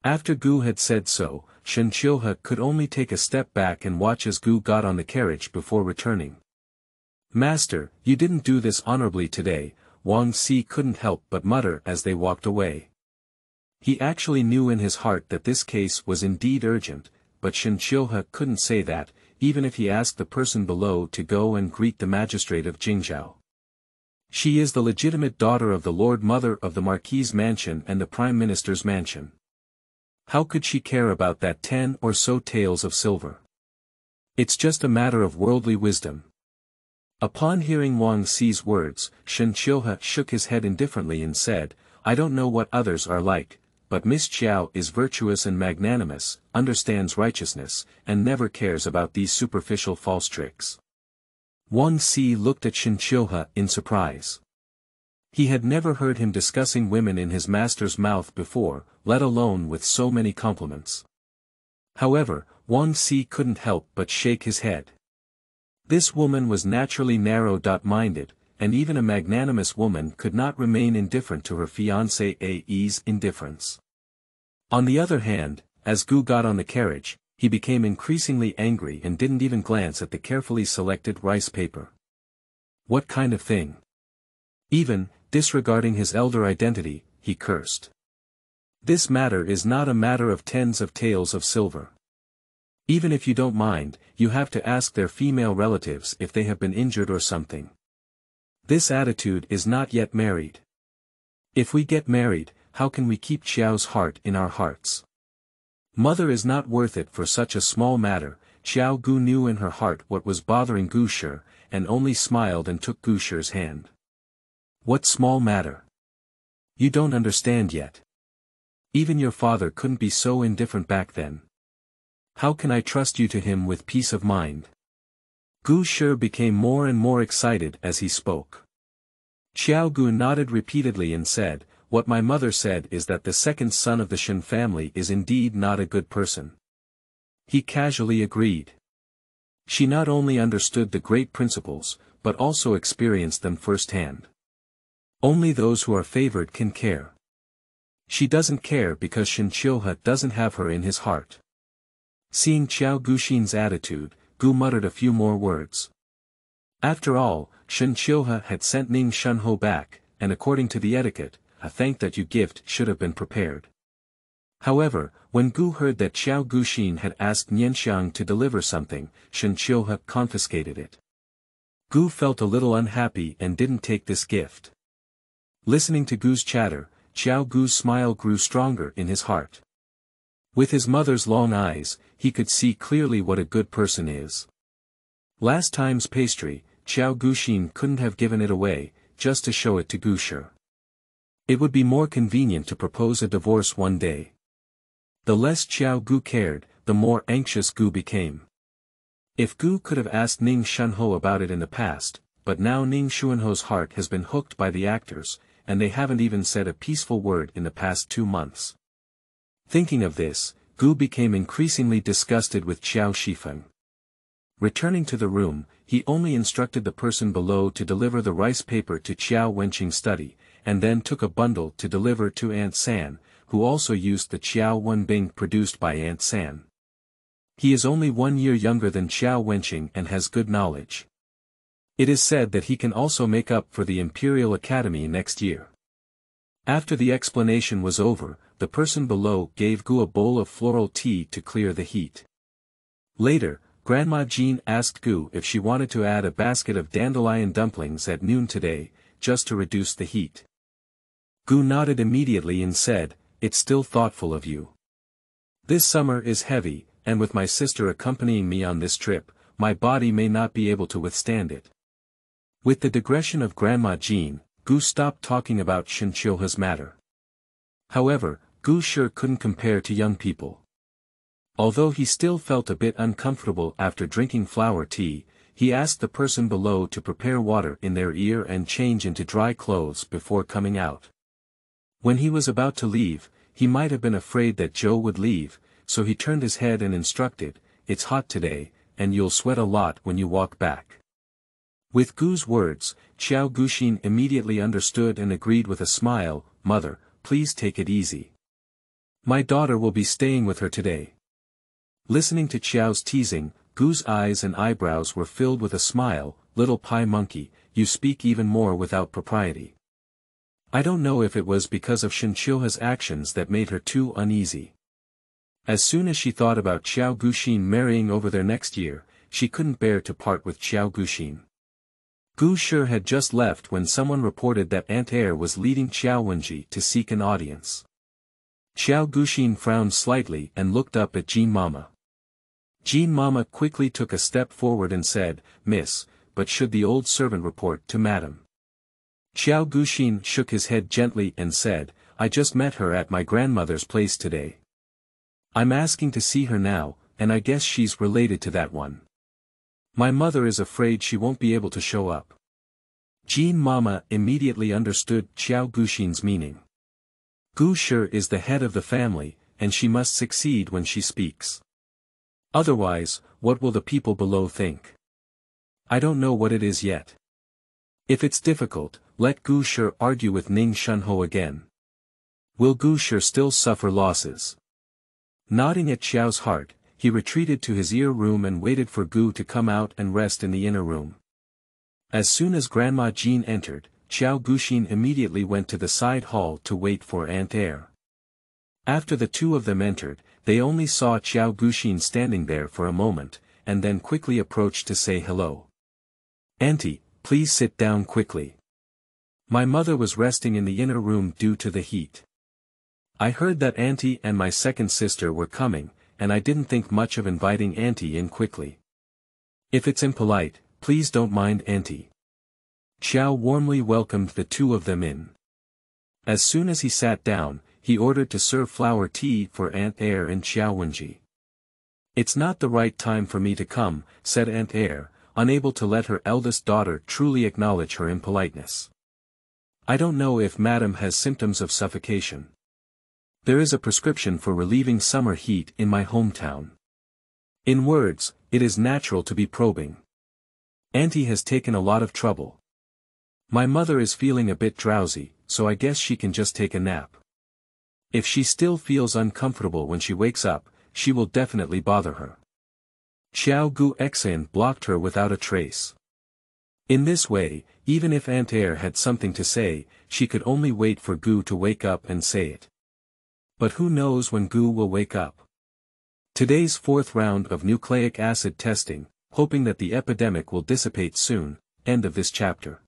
After Gu had said so, Shinchouha could only take a step back and watch as Gu got on the carriage before returning. "Master, you didn't do this honorably today," Wang Si couldn't help but mutter as they walked away. He actually knew in his heart that this case was indeed urgent, but Shinchouha couldn't say that, even if he asked the person below to go and greet the magistrate of Jingzhou. She is the legitimate daughter of the Lord Mother of the Marquis's mansion and the Prime Minister's mansion. How could she care about that 10 or so taels of silver? It's just a matter of worldly wisdom. Upon hearing Wang Si's words, Shinchouha shook his head indifferently and said, "I don't know what others are like, but Miss Qiao is virtuous and magnanimous, understands righteousness, and never cares about these superficial false tricks." Wang Si looked at Shinchouha in surprise. He had never heard him discussing women in his master's mouth before, let alone with so many compliments. However, Wang Si couldn't help but shake his head. This woman was naturally narrow-minded, and even a magnanimous woman could not remain indifferent to her fiancé's indifference. On the other hand, as Gu got on the carriage, he became increasingly angry and didn't even glance at the carefully selected rice paper. What kind of thing? Even, disregarding his elder identity, he cursed. This matter is not a matter of tens of taels of silver. Even if you don't mind, you have to ask their female relatives if they have been injured or something. This attitude is not yet married. If we get married, how can we keep Qiao's heart in our hearts? Mother is not worth it for such a small matter. Qiao Gu knew in her heart what was bothering Gu Shi, and only smiled and took Gu Shi's hand. What small matter? You don't understand yet. Even your father couldn't be so indifferent back then. How can I trust you to him with peace of mind? Gu Shi became more and more excited as he spoke. Qiao Gu nodded repeatedly and said, "What my mother said is that the second son of the Shen family is indeed not a good person." He casually agreed. She not only understood the great principles, but also experienced them firsthand. Only those who are favored can care. She doesn't care because Shinchouha doesn't have her in his heart. Seeing Qiao Guxin's attitude, Gu muttered a few more words. After all, Shinchouha had sent Ning Shunho back, and according to the etiquette, a thank that you gift should have been prepared. However, when Gu heard that Qiao Guxin had asked Nianxiang to deliver something, Shinchouha confiscated it. Gu felt a little unhappy and didn't take this gift. Listening to Gu's chatter, Qiao Gu's smile grew stronger in his heart. With his mother's long eyes, he could see clearly what a good person is. Last time's pastry, Qiao Guxin couldn't have given it away, just to show it to Gu Shi. It would be more convenient to propose a divorce one day. The less Qiao Gu cared, the more anxious Gu became. If Gu could have asked Ning Shunho about it in the past, but now Ning Shunho's heart has been hooked by the actors, and they haven't even said a peaceful word in the past 2 months. Thinking of this, Gu became increasingly disgusted with Qiao Shifeng. Returning to the room, he only instructed the person below to deliver the rice paper to Qiao Wenqing's study, and then took a bundle to deliver to Aunt San, who also used the Qiao Wenbing produced by Aunt San. He is only 1 year younger than Qiao Guxin and has good knowledge. It is said that he can also make up for the Imperial Academy next year. After the explanation was over, the person below gave Gu a bowl of floral tea to clear the heat. Later, Grandma Jean asked Gu if she wanted to add a basket of dandelion dumplings at noon today, just to reduce the heat. Gu nodded immediately and said, "It's still thoughtful of you. This summer is heavy, and with my sister accompanying me on this trip, my body may not be able to withstand it." With the digression of Grandma Jean, Gu stopped talking about Shinchilha's matter. However, Gu sure couldn't compare to young people. Although he still felt a bit uncomfortable after drinking flower tea, he asked the person below to prepare water in their ear and change into dry clothes before coming out. When he was about to leave, he might have been afraid that Joe would leave, so he turned his head and instructed, "It's hot today, and you'll sweat a lot when you walk back." With Gu's words, Qiao Guxin immediately understood and agreed with a smile, "Mother, please take it easy. My daughter will be staying with her today." Listening to Qiao's teasing, Gu's eyes and eyebrows were filled with a smile. "Little pie monkey, you speak even more without propriety." I don't know if it was because of Shinchilha's actions that made her too uneasy. As soon as she thought about Qiao Guxin marrying over there next year, she couldn't bear to part with Qiao Guxin. Gu sure had just left when someone reported that Aunt Air was leading Qiao Wenji to seek an audience. Qiao Guxin frowned slightly and looked up at Jean Mama. Jean Mama quickly took a step forward and said, "Miss, but should the old servant report to Madam?" Qiao Guxin shook his head gently and said, "I just met her at my grandmother's place today. I'm asking to see her now, and I guess she's related to that one. My mother is afraid she won't be able to show up." Jean Mama immediately understood Qiao Guxin's meaning. Gu sure is the head of the family, and she must succeed when she speaks. Otherwise, what will the people below think? I don't know what it is yet. If it's difficult, let Gu sure argue with Ning Shunho again. Will Gu sure still suffer losses? Nodding at Qiao's heart, he retreated to his ear room and waited for Gu to come out and rest in the inner room. As soon as Grandma Jean entered, Qiao Guxin immediately went to the side hall to wait for Aunt Air. After the two of them entered, they only saw Qiao Guxin standing there for a moment, and then quickly approached to say hello. "Auntie, please sit down quickly. My mother was resting in the inner room due to the heat. I heard that Auntie and my second sister were coming, and I didn't think much of inviting Auntie in quickly. If it's impolite, please don't mind Auntie." Qiao warmly welcomed the two of them in. As soon as he sat down, he ordered to serve flower tea for Aunt Air and Qiao Wenji. "It's not the right time for me to come," said Aunt Air, unable to let her eldest daughter truly acknowledge her impoliteness. "I don't know if Madam has symptoms of suffocation. There is a prescription for relieving summer heat in my hometown. In words, it is natural to be probing. Auntie has taken a lot of trouble. My mother is feeling a bit drowsy, so I guess she can just take a nap. If she still feels uncomfortable when she wakes up, she will definitely bother her." Qiao Guxin blocked her without a trace. In this way, even if Aunt Air had something to say, she could only wait for Gu to wake up and say it. But who knows when Gu will wake up? Today's fourth round of nucleic acid testing, hoping that the epidemic will dissipate soon. End of this chapter.